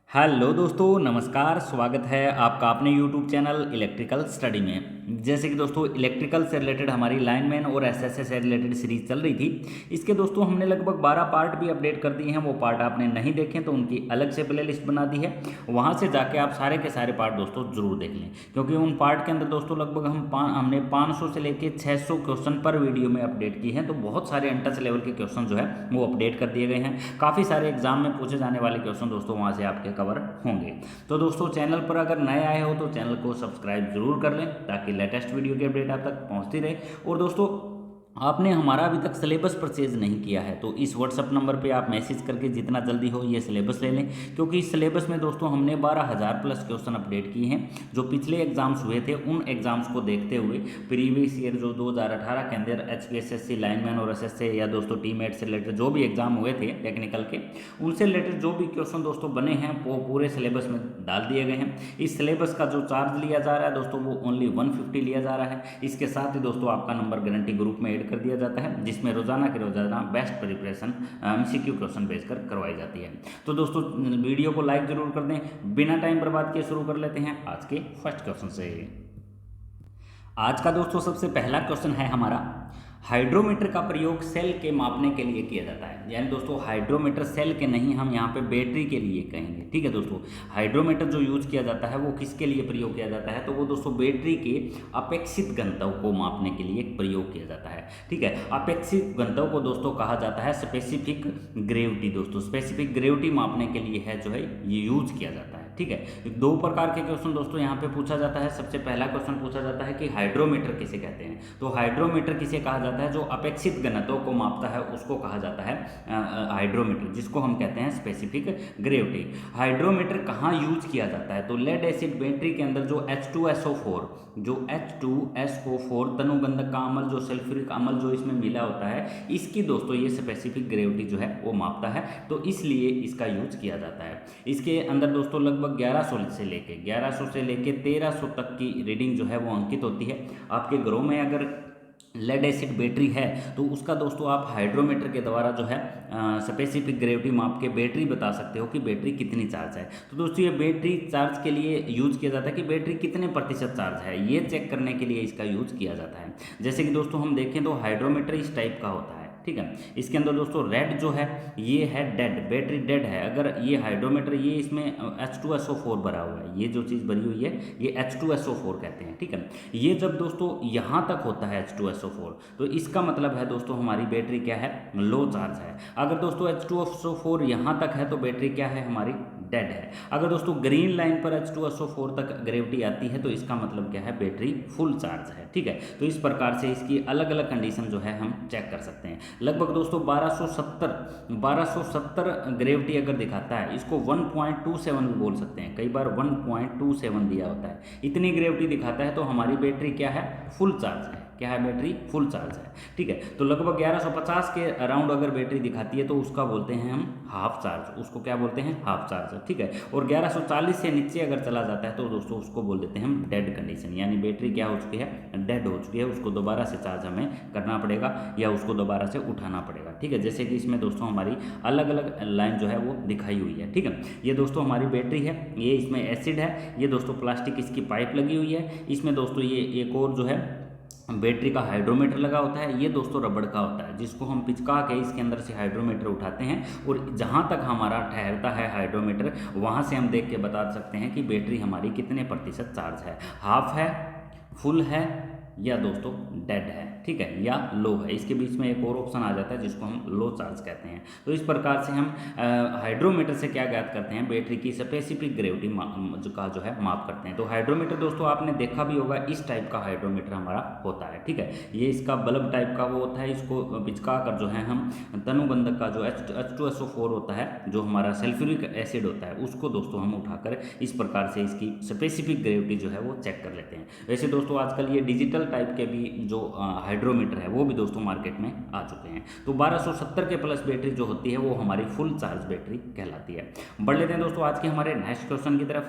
Hello दोस्तों, नमस्कार। स्वागत है आपका अपने यूट्यूब चैनल इलेक्ट्रिकल स्टडी में। जैसे कि दोस्तों इलेक्ट्रिकल से रिलेटेड हमारी लाइनमैन और एसएसए से रिलेटेड सीरीज चल रही थी। इसके दोस्तों हमने लगभग 12 पार्ट भी अपडेट कर दिए हैं। वो पार्ट आपने नहीं देखे तो उनकी अलग से प्ले लिस्ट बना दी है, वहाँ से जाके आप सारे के सारे पार्ट दोस्तों ज़रूर देख लें, क्योंकि उन पार्ट के अंदर दोस्तों लगभग हमने 500 से लेकर 600 क्वेश्चन पर वीडियो में अपडेट किए हैं। तो बहुत सारे अनटच लेवल के क्वेश्चन जो है वो अपडेट कर दिए गए हैं। काफ़ी सारे एग्जाम में पूछे जाने वाले क्वेश्चन दोस्तों वहाँ से आपके कवर होंगे। तो दोस्तों चैनल पर अगर नए आए हो तो चैनल को सब्सक्राइब जरूर कर लें, ताकि लेटेस्ट वीडियो की अपडेट आप तक पहुंचती रहे। और दोस्तों आपने हमारा अभी तक सिलेबस परचेज नहीं किया है तो इस व्हाट्सअप नंबर पे आप मैसेज करके जितना जल्दी हो ये सिलेबस ले लें, क्योंकि इस सिलेबस में दोस्तों हमने 12,000 प्लस क्वेश्चन अपडेट किए हैं। जो पिछले एग्जाम्स हुए थे उन एग्जाम्स को देखते हुए प्रीवियस ईयर जो 2018 के अंदर HPSSC लाइनमैन और SSA या दोस्तों टीमेट से रिलेटेड जो भी एग्जाम हुए थे टेक्निकल के, उनसे रिलेटेड जो भी क्वेश्चन दोस्तों बने हैं वो पूरे सिलेबस में डाल दिए गए हैं। इस सिलेबस का जो चार्ज लिया जा रहा है दोस्तों वो ओनली 150 लिया जा रहा है। इसके साथ ही दोस्तों आपका नंबर गारंटी ग्रुप में ऐड कर दिया जाता है, जिसमें रोजाना के रोजाना बेस्ट प्रिपरेशन MCQ क्वेश्चन बेचकर करवाई जाती है। तो दोस्तों वीडियो को लाइक जरूर कर दें। बिना टाइम बर्बाद किए शुरू कर लेते हैं आज के फर्स्ट क्वेश्चन से। आज का दोस्तों सबसे पहला क्वेश्चन है हमारा, हाइड्रोमीटर का प्रयोग सेल के मापने के लिए किया जाता है। यानी दोस्तों हाइड्रोमीटर सेल के नहीं, हम यहाँ पे बैटरी के लिए कहेंगे। ठीक है दोस्तों, हाइड्रोमीटर जो यूज किया जाता है वो किसके लिए प्रयोग किया जाता है, तो वो दोस्तों बैटरी के अपेक्षित घनत्व को मापने के लिए प्रयोग किया जाता है। ठीक है, अपेक्षित घनत्व को दोस्तों कहा जाता है स्पेसिफिक ग्रेविटी। दोस्तों स्पेसिफिक ग्रेविटी मापने के लिए है जो है ये यूज किया जाता है। ठीक है, दो प्रकार के क्वेश्चन दोस्तों यहाँ पे पूछा जाता है। सबसे पहला क्वेश्चन पूछा जाता है कि हाइड्रोमीटर किसे कहते हैं, तो हाइड्रोमीटर किसे कहा जाता है, जो अपेक्षित घनत्व को मापता है उसको कहा जाता है हाइड्रोमीटर, जिसको हम कहते हैं स्पेसिफिक ग्रेविटी। हाइड्रोमीटर कहाँ यूज किया जाता है, तो लेड एसिड बैटरी के अंदर जो H2SO4 तनुगंधक का अम्ल, जो सल्फ्यूरिक अम्ल जो इसमें मिला होता है, इसकी दोस्तों ये स्पेसिफिक ग्रेविटी जो है वो मापता है, तो इसलिए इसका यूज किया जाता है। इसके अंदर दोस्तों लगभग 1100 से लेके 1300 तक की रीडिंग जो है वो अंकित होती है। आपके घरों में अगर लेड एसिड बैटरी है तो उसका दोस्तों आप हाइड्रोमीटर के द्वारा जो है स्पेसिफिक ग्रेविटी माप के बैटरी बता सकते हो कि बैटरी कितनी चार्ज है। तो दोस्तों ये बैटरी चार्ज के लिए यूज किया जाता है कि बैटरी कितने प्रतिशत चार्ज है, ये चेक करने के लिए इसका यूज किया जाता है। जैसे कि दोस्तों हम देखें तो हाइड्रोमीटर इस टाइप का होता है। ठीक है, इसके अंदर दोस्तों रेड जो है ये है डेड, बैटरी डेड है। अगर ये हाइड्रोमीटर ये इसमें H2SO4 भरा हुआ है, ये जो चीज़ भरी हुई है ये H2SO4 कहते हैं। ठीक है, ये जब दोस्तों यहाँ तक होता है H2SO4 तो इसका मतलब है दोस्तों हमारी बैटरी क्या है, लो चार्ज है। अगर दोस्तों H2SO4 यहाँ तक है तो बैटरी क्या है, हमारी डेड है। अगर दोस्तों ग्रीन लाइन पर H2SO4 तक ग्रेविटी आती है तो इसका मतलब क्या है, बैटरी फुल चार्ज है। ठीक है, तो इस प्रकार से इसकी अलग अलग कंडीशन जो है हम चेक कर सकते हैं। लगभग दोस्तों 1270 ग्रेविटी अगर दिखाता है, इसको 1.27 भी बोल सकते हैं, कई बार 1.27 दिया होता है, इतनी ग्रेविटी दिखाता है तो हमारी बैटरी क्या है, फुल चार्ज है। क्या है, बैटरी फुल चार्ज है। ठीक है, तो लगभग 1150 के अराउंड अगर बैटरी दिखाती है तो उसका बोलते हैं हम हाफ चार्ज, उसको क्या बोलते हैं, हाफ चार्ज। ठीक है, और 1140 से नीचे अगर चला जाता है तो दोस्तों उसको बोल देते हैं हम डेड कंडीशन, यानी बैटरी क्या हो चुकी है, डेड हो चुकी है, उसको दोबारा से चार्ज हमें करना पड़ेगा या उसको दोबारा से उठाना पड़ेगा। ठीक है, जैसे कि इसमें दोस्तों हमारी अलग अलग लाइन जो है वो दिखाई हुई है। ठीक है, ये दोस्तों हमारी बैटरी है, ये इसमें एसिड है, ये दोस्तों प्लास्टिक इसकी पाइप लगी हुई है, इसमें दोस्तों ये एक और जो है बैटरी का हाइड्रोमीटर लगा होता है, ये दोस्तों रबड़ का होता है, जिसको हम पिचका के इसके अंदर से हाइड्रोमीटर उठाते हैं और जहाँ तक हमारा ठहरता है हाइड्रोमीटर वहाँ से हम देख के बता सकते हैं कि बैटरी हमारी कितने प्रतिशत चार्ज है, हाफ है, फुल है या दोस्तों डेड है। ठीक है, या लो है। इसके बीच में एक और ऑप्शन आ जाता है जिसको हम लो चार्ज कहते हैं। तो इस प्रकार से हम हाइड्रोमीटर से क्या ज्ञात करते हैं, बैटरी की स्पेसिफिक ग्रेविटी जो है माप करते हैं। तो हाइड्रोमीटर दोस्तों आपने देखा भी होगा, इस टाइप का हाइड्रोमीटर हमारा होता है। ठीक है, ये इसका बल्ब टाइप का वो होता है, इसको पिचका कर जो है हम तनुबंधक का जो H2SO4 होता है, जो हमारा सल्फ्यूरिक एसिड होता है, उसको दोस्तों हम उठाकर इस प्रकार से इसकी स्पेसिफिक ग्रेविटी जो है वो चेक कर लेते हैं। वैसे दोस्तों आजकल ये डिजिटल टाइप के भी जो हाइड्रोमीटर है वो भी दोस्तों मार्केट में आ चुके हैं। तो 1270 के प्लस बैटरी जो होती है वो हमारी फुल चार्ज बैटरी कहलाती है। बढ़ लेते हैं दोस्तों आज के हमारे नेक्स्ट क्वेश्चन की तरफ।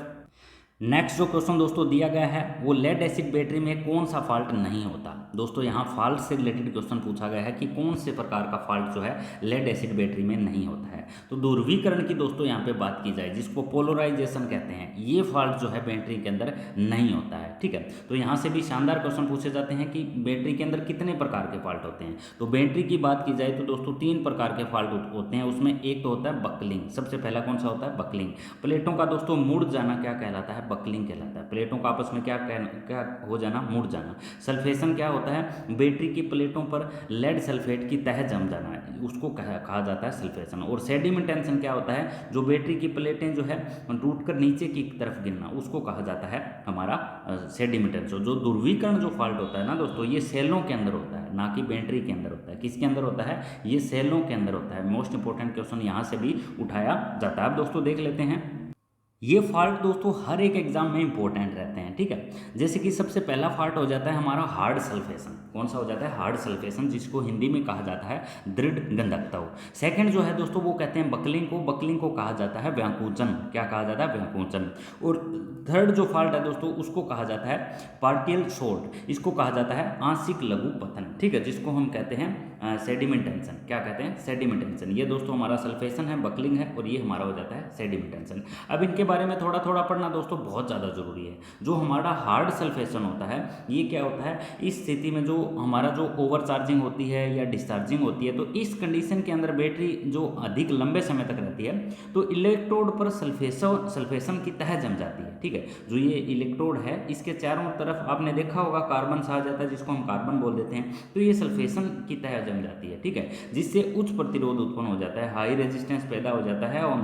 नेक्स्ट जो क्वेश्चन दोस्तों दिया गया है वो लेड एसिड बैटरी में कौन सा फॉल्ट नहीं होता। दोस्तों यहाँ फॉल्ट से रिलेटेड क्वेश्चन पूछा गया है कि कौन से प्रकार का फॉल्ट जो है लेड एसिड बैटरी में नहीं होता है। तो ध्रुवीकरण की दोस्तों यहाँ पे बात की जाए, जिसको पोलराइजेशन कहते हैं, ये फॉल्ट जो है बैटरी के अंदर नहीं होता है। ठीक है, तो यहाँ से भी शानदार क्वेश्चन पूछे जाते हैं कि बैटरी के अंदर कितने प्रकार के फॉल्ट होते हैं। तो बैटरी की बात की जाए तो दोस्तों 3 प्रकार के फॉल्ट होते हैं। उसमें एक तो होता है बकलिंग। सबसे पहला कौन सा होता है? बकलिंग। प्लेटों का दोस्तों मुड़ जाना क्या कहलाता है? बकलिंग कहलाता है। प्लेटों का आपस में क्या हो जाना? मुड़ जाना। सल्फेशन क्या होता है? बैटरी की प्लेटों पर लेड सल्फेट की तह जम जाना है, उसको कहा जाता है सल्फेशन। और सेडिमेंटेशन क्या होता है? जो बैटरी की प्लेटें जो है टूट कर नीचे की तरफ गिरना, उसको कहा जाता है हमारा सेडिमेंटेशन। जो ध्रुवीकरण जो फॉल्ट होता है ना दोस्तों, ये सेलों के अंदर होता है, ना कि बैटरी के अंदर होता है। किसके अंदर होता है? ये सेलों के अंदर होता है। मोस्ट इंपॉर्टेंट क्वेश्चन यहाँ से भी उठाया जाता है। अब दोस्तों देख लेते हैं, ये फॉल्ट दोस्तों हर एक एग्जाम में इंपॉर्टेंट रहते हैं। ठीक है, जैसे कि सबसे पहला फॉल्ट हो जाता है हमारा हार्ड सल्फेशन। कौन सा हो जाता है? हार्ड सल्फेशन, जिसको हिंदी में कहा जाता है दृढ़ गंधकता। सेकंड जो है दोस्तों वो कहते हैं बकलिंग को। बकलिंग को कहा जाता है व्यांकुचन। क्या कहा जाता है? व्यांकुचन। और थर्ड जो फॉल्ट है दोस्तों उसको कहा जाता है पार्टियल शॉर्ट। इसको कहा जाता है आंशिक लघु पतन। ठीक है, जिसको हम कहते हैं सेडिमेंटेशन। क्या कहते हैं? सेडिमेंटेशन। ये दोस्तों हमारा सल्फेशन है, बकलिंग है, और ये हमारा हो जाता है सेडिमेंटेशन। अब इनके बारे में थोड़ा थोड़ा पढ़ना दोस्तों बहुत ज़्यादा जरूरी है। जो हमारा हार्ड सल्फेशन होता है, ये क्या होता है? इस स्थिति में जो हमारा जो ओवर चार्जिंग होती है या डिस्चार्जिंग होती है, तो इस कंडीशन के अंदर बैटरी जो अधिक लंबे समय तक रहती है, तो इलेक्ट्रोड पर सल्फेशन की तह जम जाती है। ठीक है, जो ये इलेक्ट्रोड है इसके चारों तरफ आपने देखा होगा कार्बन सा आ जाता है, जिसको हम कार्बन बोल देते हैं। तो ये सल्फेशन की तह जम जाती है। ठीक है, जिससे उच्च प्रतिरोध उत्पन्न हो जाता है, हाई रेजिस्टेंस पैदा हो जाता है, और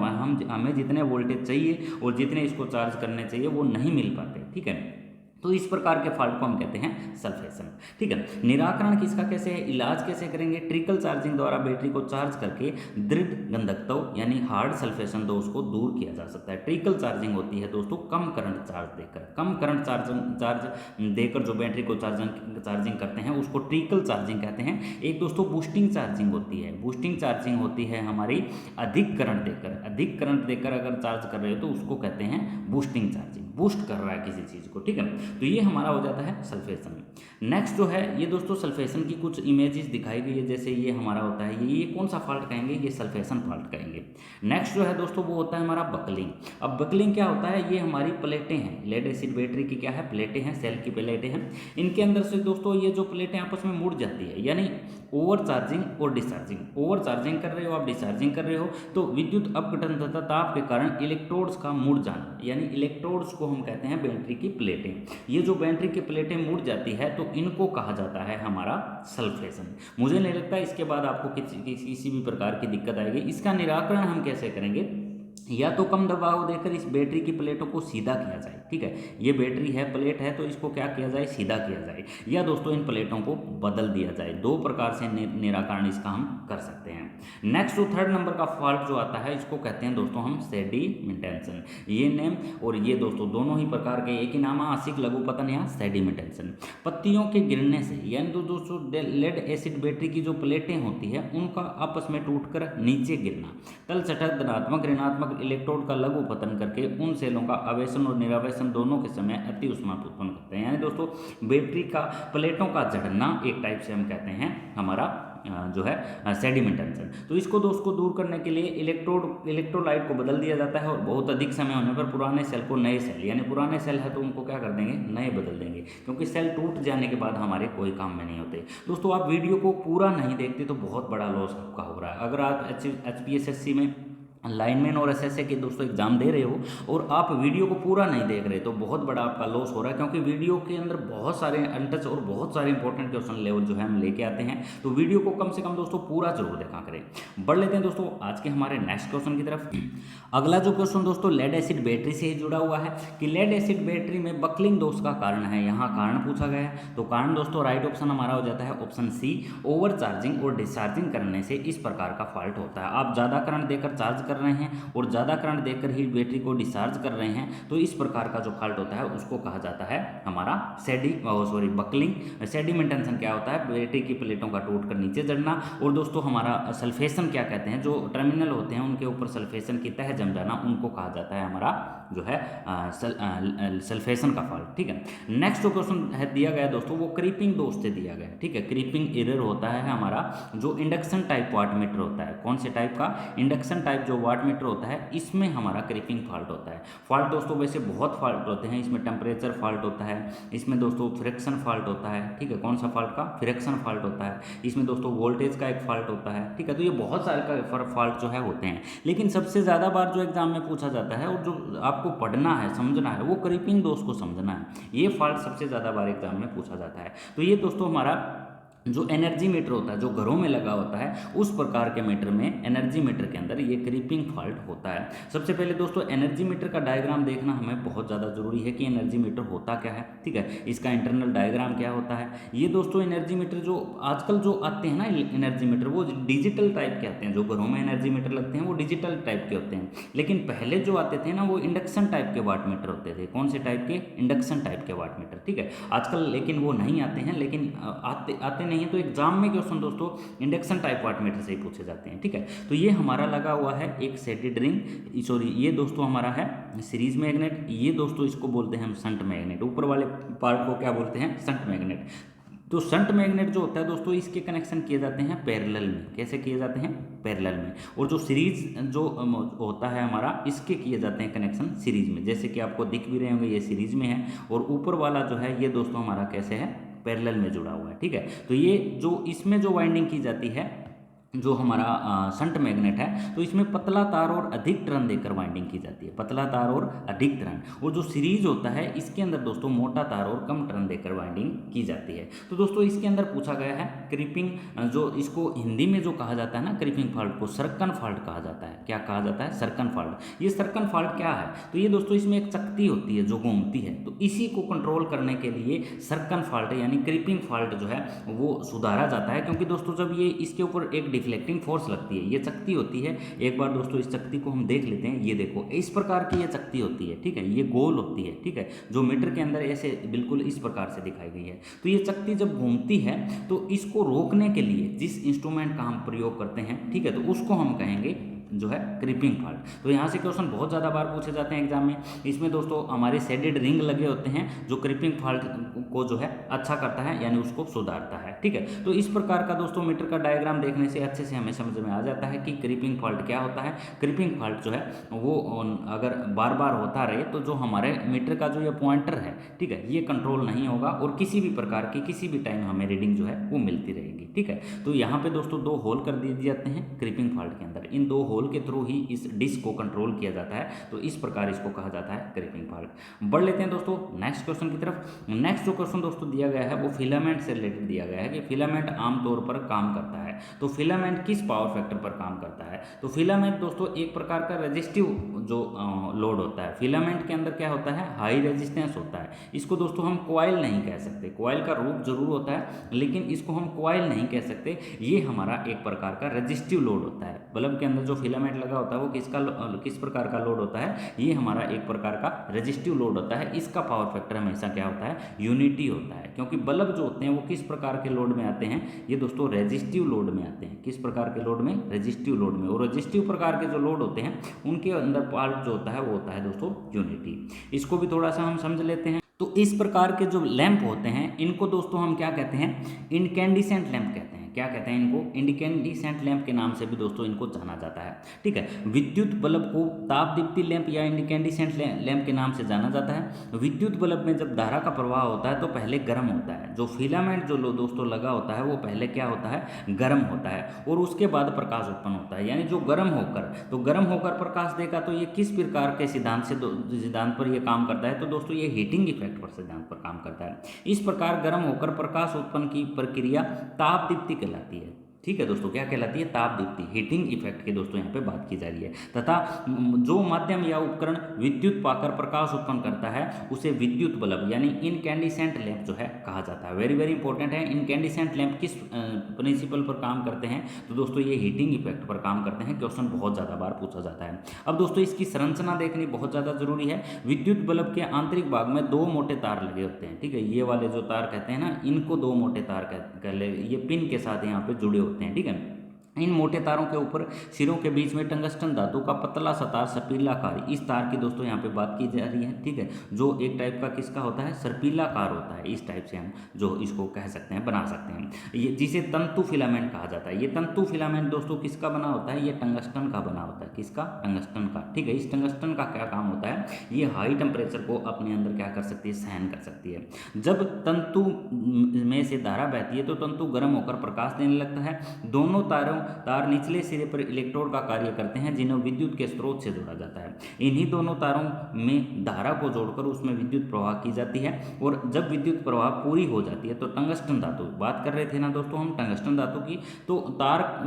हमें जितने वोल्टेज चाहिए और जितने इसको चार्ज करने चाहिए वो नहीं मिल पाते। ठीक है, तो इस प्रकार के फॉल्ट को हम कहते हैं सल्फेशन। ठीक है, निराकरण किसका कैसे है? इलाज कैसे करेंगे? ट्रिकल चार्जिंग द्वारा बैटरी को चार्ज करके दृढ़ गंधकता यानी हार्ड सल्फेशन दोष को दूर किया जा सकता है। ट्रिकल चार्जिंग होती है दोस्तों कम करंट चार्ज देकर। कम करंट चार्ज देकर जो बैटरी को चार्जिंग करते हैं उसको ट्रिकल चार्जिंग कहते हैं। एक दोस्तों बूस्टिंग चार्जिंग होती है। बूस्टिंग चार्जिंग होती है हमारी अधिक करंट देकर। अधिक करंट देकर अगर चार्ज कर रहे हो तो उसको कहते हैं बूस्टिंग चार्जिंग। बूस्ट कर रहा है किसी चीज़ को। ठीक है, तो ये हमारा हो जाता है सल्फेशन। नेक्स्ट जो है ये दोस्तों सल्फेशन की कुछ इमेजेस दिखाई गई है। जैसे ये हमारा होता है, ये कौन सा फॉल्ट कहेंगे? ये सल्फेशन फॉल्ट कहेंगे। नेक्स्ट जो है दोस्तों वो होता है हमारा बकलिंग। अब बकलिंग क्या होता है? ये हमारी प्लेटें हैं, लेड एसिड बैटरी की क्या है? प्लेटें हैं, सेल की प्लेटें हैं। इनके अंदर से दोस्तों ये जो प्लेटें आपस में मुड़ जाती है, यानी ओवर चार्जिंग और डिस्चार्जिंग। ओवर चार्जिंग कर रहे हो आप, डिस्चार्जिंग कर रहे हो, तो विद्युत अपघटन तथा ताप के कारण इलेक्ट्रोड्स का मुड़ जाना, यानी इलेक्ट्रोड्स को हम कहते हैं बैटरी की प्लेटें। ये जो बैटरी की प्लेटें मुड़ जाती है तो इनको कहा जाता है हमारा सल्फेशन। मुझे नहीं लगता इसके बाद आपको किसी भी प्रकार की दिक्कत आएगी। इसका निराकरण हम कैसे करेंगे? या तो कम दबाव देकर इस बैटरी की प्लेटों को सीधा किया जाए। ठीक है, ये बैटरी है, प्लेट है, तो इसको क्या किया जाए? सीधा किया जाए। या दोस्तों इन प्लेटों को बदल दिया जाए। दो प्रकार से निराकरण इसका हम कर सकते हैं। नेक्स्ट जो थर्ड नंबर का फॉल्ट जो आता है इसको कहते हैं दोस्तों हम सेडिमेंटेशन। ये नेम और ये दोस्तों दोनों ही प्रकार के एक ही नाम है, आंशिक लघु पतन या सेडिमेंटेशन। पत्तियों के गिरने से, यानी तो दोस्तों लेड एसिड बैटरी की जो प्लेटें होती है उनका आपस में टूटकर नीचे गिरना, तल सतह धनात्मक ऋणात्मक इलेक्ट्रोड का लघु पतन करके उन सेलों का आवेशन और निरावेशन दोनों के समय अति उष्मा उत्पन्न करते हैं। यानी दोस्तों बैटरी का प्लेटों का झड़ना एक टाइप से हम कहते हैं हमारा जो है सेडिमेंटेशन। तो इसको दोस्तों दूर करने के लिए इलेक्ट्रोलाइट को बदल दिया जाता है, और बहुत अधिक समय होने पर पुराने सेल को नए सेल, यानी पुराने सेल है तो उनको क्या कर देंगे? नए बदल देंगे, क्योंकि सेल टूट जाने के बाद हमारे कोई काम में नहीं होते। दोस्तों आप वीडियो को पूरा नहीं देखते तो बहुत बड़ा लॉस आपका हो रहा है। अगर आप HPSSC में लाइनमैन और SSA के दोस्तों एग्जाम दे रहे हो और आप वीडियो को पूरा नहीं देख रहे तो बहुत बड़ा आपका लॉस हो रहा है, क्योंकि वीडियो के अंदर बहुत सारे अनटच और बहुत सारे इंपॉर्टेंट क्वेश्चन लेवल जो है हम लेके आते हैं। तो वीडियो को कम से कम दोस्तों पूरा जरूर देखा करें। बढ़ लेते हैं दोस्तों आज के हमारे नेक्स्ट क्वेश्चन की तरफ। अगला जो क्वेश्चन दोस्तों लेड एसिड बैटरी से ही जुड़ा हुआ है कि लेड एसिड बैटरी में बकलिंग दोष का कारण है। यहाँ कारण पूछा गया है, तो कारण दोस्तों राइट ऑप्शन हमारा हो जाता है ऑप्शन सी, ओवर चार्जिंग और डिस्चार्जिंग करने से इस प्रकार का फॉल्ट होता है। आप ज़्यादा करंट देकर चार्ज कर रहे हैं और ज़्यादा करंट देकर ही बैटरी को डिस्चार्ज कर रहे हैं, तो इस प्रकार का जो फॉल्ट होता है उसको कहा जाता है हमारा बकलिंग। सेडिमेंटेशन क्या होता है, बैटरी की प्लेटों का टूट कर नीचे चढ़ना, और दोस्तों हमारा सल्फेशन क्या कहते हैं, जो टर्मिनल होते हैं उनके ऊपर सल्फेशन की तह जम जाना, उनको कहा जाता है हमारा जो है सल्फेशन का फॉल्ट। ठीक है, नेक्स्ट जो क्वेश्चन है दिया गया दोस्तों वो क्रीपिंग दोष से दिया गया है। ठीक है, क्रीपिंग एरर होता है हमारा जो इंडक्शन टाइप वाटमीटर होता है। कौन से टाइप का, इंडक्शन टाइप जो वाटमीटर होता है, इसमें हमारा क्रीपिंग फॉल्ट होता है। फॉल्ट दोस्तों वैसे बहुत फॉल्ट होते हैं, इसमें टेम्परेचर फॉल्ट होता है, इसमें दोस्तों फ्रिक्शन फॉल्ट होता है। ठीक है, कौन सा फॉल्ट का, फ्रिक्शन फॉल्ट होता है, इसमें दोस्तों वोल्टेज का एक फॉल्ट होता है। ठीक है, तो ये बहुत सारे का फॉल्ट जो है होते हैं, लेकिन सबसे ज़्यादा बार जो एग्जाम में पूछा जाता है और जो आपको पढ़ना है समझना है वो क्रीपिंग दोष को समझना है। ये फॉल्ट सबसे ज़्यादा बार एग्जाम में पूछा जाता है। तो ये दोस्तों हमारा जो एनर्जी मीटर होता है, जो घरों में लगा होता है, उस प्रकार के मीटर में, एनर्जी मीटर के अंदर ये क्रीपिंग फॉल्ट होता है। सबसे पहले दोस्तों एनर्जी मीटर का डायग्राम देखना हमें बहुत ज़्यादा जरूरी है कि एनर्जी मीटर होता क्या है। ठीक है, इसका इंटरनल डायग्राम क्या होता है। ये दोस्तों एनर्जी मीटर जो आजकल जो आते हैं ना एनर्जी मीटर, वो डिजिटल टाइप के आते हैं। जो घरों में एनर्जी मीटर लगते हैं वो डिजिटल टाइप के होते हैं, लेकिन पहले जो आते थे ना वो इंडक्शन टाइप के वाट मीटर होते थे। कौन से टाइप के, इंडक्शन टाइप के वाट मीटर। ठीक है, आजकल लेकिन वो नहीं आते हैं, लेकिन आते नहीं है तो एग्जाम में क्वेश्चन दोस्तों इंडक्शन टाइप वाट मीटर से ही पूछे जाते हैं। ठीक है, तो ये हमारा लगा हुआ है एक सेटेड रिंग, सॉरी ये दोस्तों हमारा है सीरीज मैग्नेट, ये दोस्तों इसको बोलते हैं हम शंट मैग्नेट। ऊपर वाले पार्ट को क्या बोलते हैं, शंट मैग्नेट। तो शंट मैग्नेट जो होता है दोस्तों इसके कनेक्शन किए जाते हैं पैरेलल में। कैसे किए जाते हैं, पैरेलल में। और जो सीरीज जो होता है हमारा, इसके किए जाते हैं कनेक्शन सीरीज में। जैसे कि आपको दिख भी रहे होंगे ये सीरीज में है, और ऊपर वाला जो है ये दोस्तों हमारा कैसे है, पैरेलल में जुड़ा हुआ है। ठीक है, तो ये जो इसमें जो वाइंडिंग की जाती है जो हमारा शंट मैग्नेट है, तो इसमें पतला तार और अधिक टर्न देकर वाइंडिंग की जाती है। पतला तार और अधिक टर्न। और जो सीरीज होता है इसके अंदर दोस्तों मोटा तार और कम टर्न देकर वाइंडिंग की जाती है। तो दोस्तों इसके अंदर पूछा गया है क्रीपिंग, जो इसको हिंदी में जो कहा जाता है ना क्रीपिंग फॉल्ट को, सर्कन फॉल्ट कहा जाता है। क्या कहा जाता है, सर्कन फॉल्ट। ये सर्कन फॉल्ट क्या है, तो ये दोस्तों इसमें एक चकती होती है जो घूमती है, तो इसी को कंट्रोल करने के लिए सर्कन फॉल्ट यानी क्रीपिंग फॉल्ट जो है वो सुधारा जाता है। क्योंकि दोस्तों जब ये इसके ऊपर एक डिफ्लेक्टिंग फोर्स लगती है, ये चकती होती है। एक बार दोस्तों इस चकती को हम देख लेते हैं। ये देखो इस प्रकार की ये चकती होती है। ठीक है, ये गोल होती है। ठीक है, जो मीटर के अंदर ऐसे बिल्कुल इस प्रकार से दिखाई गई है। तो ये चकती जब घूमती है तो इसको रोकने के लिए जिस इंस्ट्रूमेंट का हम प्रयोग करते हैं, ठीक है, तो उसको हम कहेंगे जो है क्रीपिंग फॉल्ट। तो यहाँ से क्वेश्चन बहुत ज़्यादा बार पूछे जाते हैं एग्जाम में। इसमें दोस्तों हमारे शेडेड रिंग लगे होते हैं जो क्रीपिंग फॉल्ट को जो है अच्छा करता है, यानी उसको सुधारता है। ठीक है, तो इस प्रकार का दोस्तों मीटर का डायग्राम देखने से अच्छे से हमें समझ में आ जाता है कि क्रीपिंग फॉल्ट क्या होता है। क्रीपिंग फॉल्ट जो है वो अगर बार बार होता रहे तो जो हमारे मीटर का जो ये पॉइंटर है, ठीक है, ये कंट्रोल नहीं होगा और किसी भी प्रकार की किसी भी टाइम हमें रीडिंग जो है वो मिलती रहेगी। ठीक है, तो यहाँ पे दोस्तों 2 होल कर दिए जाते हैं क्रीपिंग फॉल्ट के अंदर। इन 2 होल के थ्रू ही इस डिस्क को कंट्रोल किया जाता है। तो इस प्रकार इसको कहा जाता है क्रीपिंग फॉल्ट। बढ़ लेते हैं दोस्तों नेक्स्ट क्वेश्चन की तरफ। नेक्स्ट जो क्वेश्चन दोस्तों दिया गया है वो फिलामेंट से रिलेटेड दिया गया है कि फिलामेंट आमतौर पर काम करता है। तो फिलामेंट किस पावर फैक्टर पर काम करता है, तो फिलामेंट दोस्तों एक प्रकार का रेजिस्टिव जो लोड होता है। फिलामेंट के अंदर क्या होता है, हाई रेजिस्टेंस होता है। इसको दोस्तों हम कॉइल नहीं कह सकते, कॉइल का रूप जरूर होता है लेकिन इसको हम कॉइल नहीं कह सकते। ये हमारा एक प्रकार का रेजिस्टिव लोड होता है। बल्ब के अंदर जो फिलामेंट लगा होता है वो किस प्रकार का लोड होता है, ये हमारा एक प्रकार का रेजिस्टिव लोड होता है। इसका पावर फैक्टर हमेशा क्या होता है, यूनिटी होता है। क्योंकि बल्ब जो होते हैं वो किस प्रकार के लोड में आते हैं, ये दोस्तों रेजिस्टिव लोड में आते हैं। किस प्रकार के लोड में, रेजिस्टिव लोड में। और रेजिस्टिव प्रकार के जो लोड होते हैं उनके अंदर पार्ट जो होता है वो होता है दोस्तों यूनिटी। इसको भी थोड़ा सा हम समझ लेते हैं। तो इस प्रकार के जो लैंप होते हैं इनको दोस्तों हम क्या कहते हैं, इनकैंडिसेंट लैंप कहते हैं। क्या कहते हैं इनको, इनकैंडिसेंट लैंप के नाम से भी दोस्तों इनको जाना जाता है। ठीक है, विद्युत बल्ब को ताप दीप्ति लैंप या इनकैंडिसेंट लैंप के नाम से जाना जाता है। विद्युत बल्ब में जब धारा का प्रवाह होता है तो पहले गर्म होता है। जो फिलामेंट जो दोस्तों लगा होता है वो पहले क्या होता है, गर्म होता है और उसके बाद प्रकाश उत्पन्न होता है। यानी जो गर्म होकर प्रकाश देगा तो ये किस प्रकार के सिद्धांत पर ये काम करता है, तो दोस्तों ये हीटिंग इफेक्ट पर सिद्धांत पर काम करता है। इस प्रकार गर्म होकर प्रकाश उत्पन्न की प्रक्रिया ताप दीप्ति कहलाती है। ठीक है दोस्तों, क्या कहलाती है? ताप दीप्ति, हीटिंग इफेक्ट की दोस्तों यहाँ पे बात की जा रही है। तथा जो माध्यम या उपकरण विद्युत पाकर प्रकाश उत्पन्न करता है उसे विद्युत बल्ब यानी इनकैंडिसेंट लैंप जो है कहा जाता है। वेरी वेरी इंपॉर्टेंट है। इनकैंडिसेंट लैंप किस प्रिंसिपल पर काम करते हैं? तो दोस्तों ये हीटिंग इफेक्ट पर काम करते हैं। क्वेश्चन बहुत ज़्यादा बार पूछा जाता है। अब दोस्तों इसकी संरचना देखनी बहुत ज़्यादा जरूरी है। विद्युत बल्ब के आंतरिक भाग में दो मोटे तार लगे होते हैं, ठीक है। ये वाले जो तार कहते हैं ना, इनको दो मोटे तार कह ले, ये पिन के साथ यहाँ पे जुड़े होते हैं, ठीक है। इन मोटे तारों के ऊपर सिरों के बीच में टंगस्टन धातु का पतला सा तार सर्पिलाकार, इस तार की दोस्तों यहाँ पे बात की जा रही है, ठीक है। जो एक टाइप का किसका होता है? सर्पिलाकार होता है। इस टाइप से हम जो इसको कह सकते हैं, बना सकते हैं, ये जिसे तंतु फिलामेंट कहा जाता है। ये तंतु फिलामेंट दोस्तों किसका बना होता है? ये टंगस्टन का बना होता है। किसका? टंगस्टन का, ठीक है। इस टंगस्टन का क्या काम होता है? ये हाई टेम्परेचर को अपने अंदर क्या कर सकती है? सहन कर सकती है। जब तंतु में से धारा बहती है तो तंतु गर्म होकर प्रकाश देने लगता है। दोनों तार निचले सिरे पर इलेक्ट्रोड का कार्य करते हैं जिन्हें विद्युत के स्रोत से जोड़ा जाता है। इन्हीं दोनों तारों में धारा को जोड़कर उसमें विद्युत प्रवाह की जाती है और जब विद्युत प्रवाह पूरी हो जाती है तो टंगस्टन धातु, बात कर रहे थे ना दोस्तों हम टंगस्टन धातु की, तो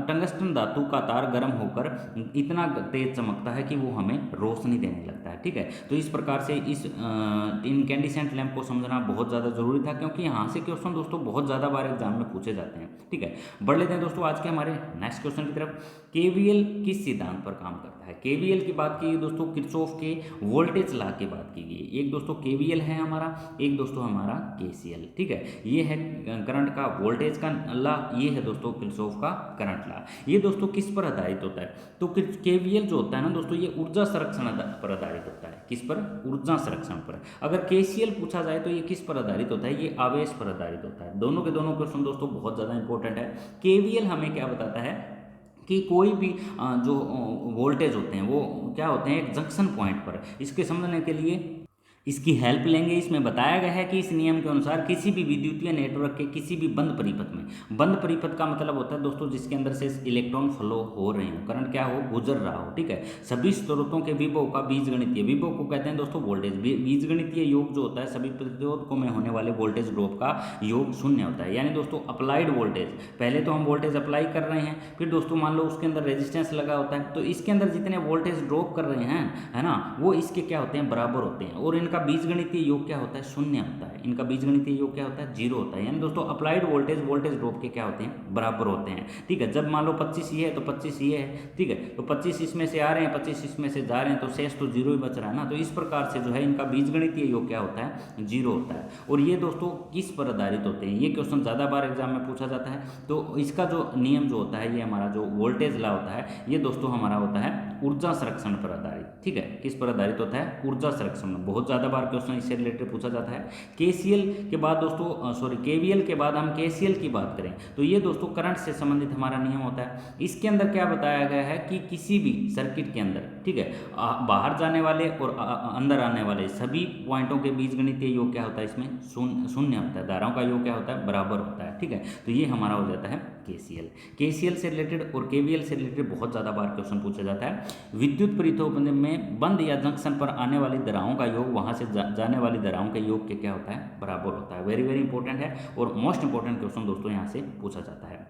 टंगस्टन धातु का तार गर्म होकर इतना तेज चमकता है कि वो हमें रोशनी देने लगता है, ठीक है। तो इस प्रकार से इस इनकैंडिसेंट लैंप को समझना बहुत ज़्यादा जरूरी था, क्योंकि यहाँ से क्वेश्चन दोस्तों बहुत ज़्यादा बार एग्जाम में पूछे जाते हैं, ठीक है। बढ़ लेते हैं दोस्तों आज के हमारे नेक्स्ट क्वेश्चन की तरफ। केवीएल किस सिद्धांत पर काम करता है? केवीएल की बात की दोस्तों किरचॉफ के वोल्टेज लॉ की बात की गई। एक दोस्तों केवीएल है हमारा, एक दोस्तों हमारा केसीएल, ठीक है। ये है करंट का वोल्टेज का लॉ, ये है दोस्तों किरचॉफ का करंट लॉ। ये दोस्तों किस पर आधारित होता है? तो केवीएल जो होता है ना दोस्तों, ये ऊर्जा संरक्षण पर आधारित होता है। किस पर? ऊर्जा संरक्षण पर। अगर केसीएल पूछा जाए तो ये किस पर आधारित होता है? ये आवेश पर आधारित होता है। दोनों के दोनों क्वेश्चन दोस्तों बहुत ज़्यादा इंपॉर्टेंट है। केवीएल हमें क्या बताता है कि कोई भी जो वोल्टेज होते हैं वो क्या होते हैं? एक जंक्शन पॉइंट पर। इसके समझने के लिए इसकी हेल्प लेंगे। इसमें बताया गया है कि इस नियम के अनुसार किसी भी विद्युतीय नेटवर्क के किसी भी बंद परिपथ में, बंद परिपथ का मतलब होता है दोस्तों जिसके अंदर से इलेक्ट्रॉन फ्लो हो रहे हो, करंट क्या हो? गुजर रहा हो, ठीक है। सभी स्रोतों के विभव का बीजगणितीय, विभव को कहते हैं दोस्तों वोल्टेज, बीजगणितीय योग जो होता है सभी प्रतिरोधकों में होने वाले वोल्टेज ड्रॉप का योग शून्य होता है। यानी दोस्तों अप्लाइड वोल्टेज, पहले तो हम वोल्टेज अप्लाई कर रहे हैं, फिर दोस्तों मान लो उसके अंदर रेजिस्टेंस लगा होता है, तो इसके अंदर जितने वोल्टेज ड्रॉप कर रहे हैं, है ना, वो इसके क्या होते हैं? बराबर होते हैं। और इनका बीजगणितीय योग क्या होता है? शून्य होता है। इनका बीजगणितीय योग क्या होता है? जीरो होता है। यानी दोस्तों अप्लाइड वोल्टेज ड्रॉप के क्या होते हैं? बराबर होते हैं, ठीक है। जब मान लो 25 ये है तो 25 ये है, ठीक है। तो 25 इसमें से आ रहे हैं, 25 इसमें से जा रहे हैं, तो शेष तो जीरो ही बच रहा है ना। तो इस प्रकार से जो है इनका बीजगणितीय योग क्या होता है? जीरो होता है। और ये दोस्तों किस पर आधारित होते हैं? ये क्वेश्चन ज़्यादा बार एग्जाम में पूछा जाता है। तो इसका जो नियम जो होता है, ये हमारा जो वोल्टेज लॉ होता है, ये दोस्तों हमारा होता है ऊर्जा संरक्षण पर आधारित, ठीक है। किस पर आधारित होता है? ऊर्जा संरक्षण। बहुत ज़्यादा बार क्वेश्चन इससे रिलेटेड पूछा जाता है। केसीएल के बाद दोस्तों केवीएल के बाद हम केसीएल की बात करें तो ये दोस्तों करंट से संबंधित हमारा नियम होता है। इसके अंदर क्या बताया गया है कि किसी भी सर्किट के अंदर, ठीक है, बाहर जाने वाले और अंदर आने वाले सभी पॉइंटों के बीजगणितीय योग क्या होता है? इसमें शून्य होता है। धाराओं का योग क्या होता है? बराबर होता है, ठीक है। तो ये हमारा हो जाता है केसीएल। केसीएल से रिलेटेड और केवीएल से रिलेटेड बहुत ज़्यादा बार क्वेश्चन पूछा जाता है। विद्युत परिपथ में बंद या जंक्शन पर आने वाली धाराओं का योग वहां से जाने वाली धाराओं के योग के क्या होता है? बराबर होता है। वेरी वेरी इंपॉर्टेंट है और मोस्ट इंपॉर्टेंट क्वेश्चन दोस्तों यहाँ से पूछा जाता है।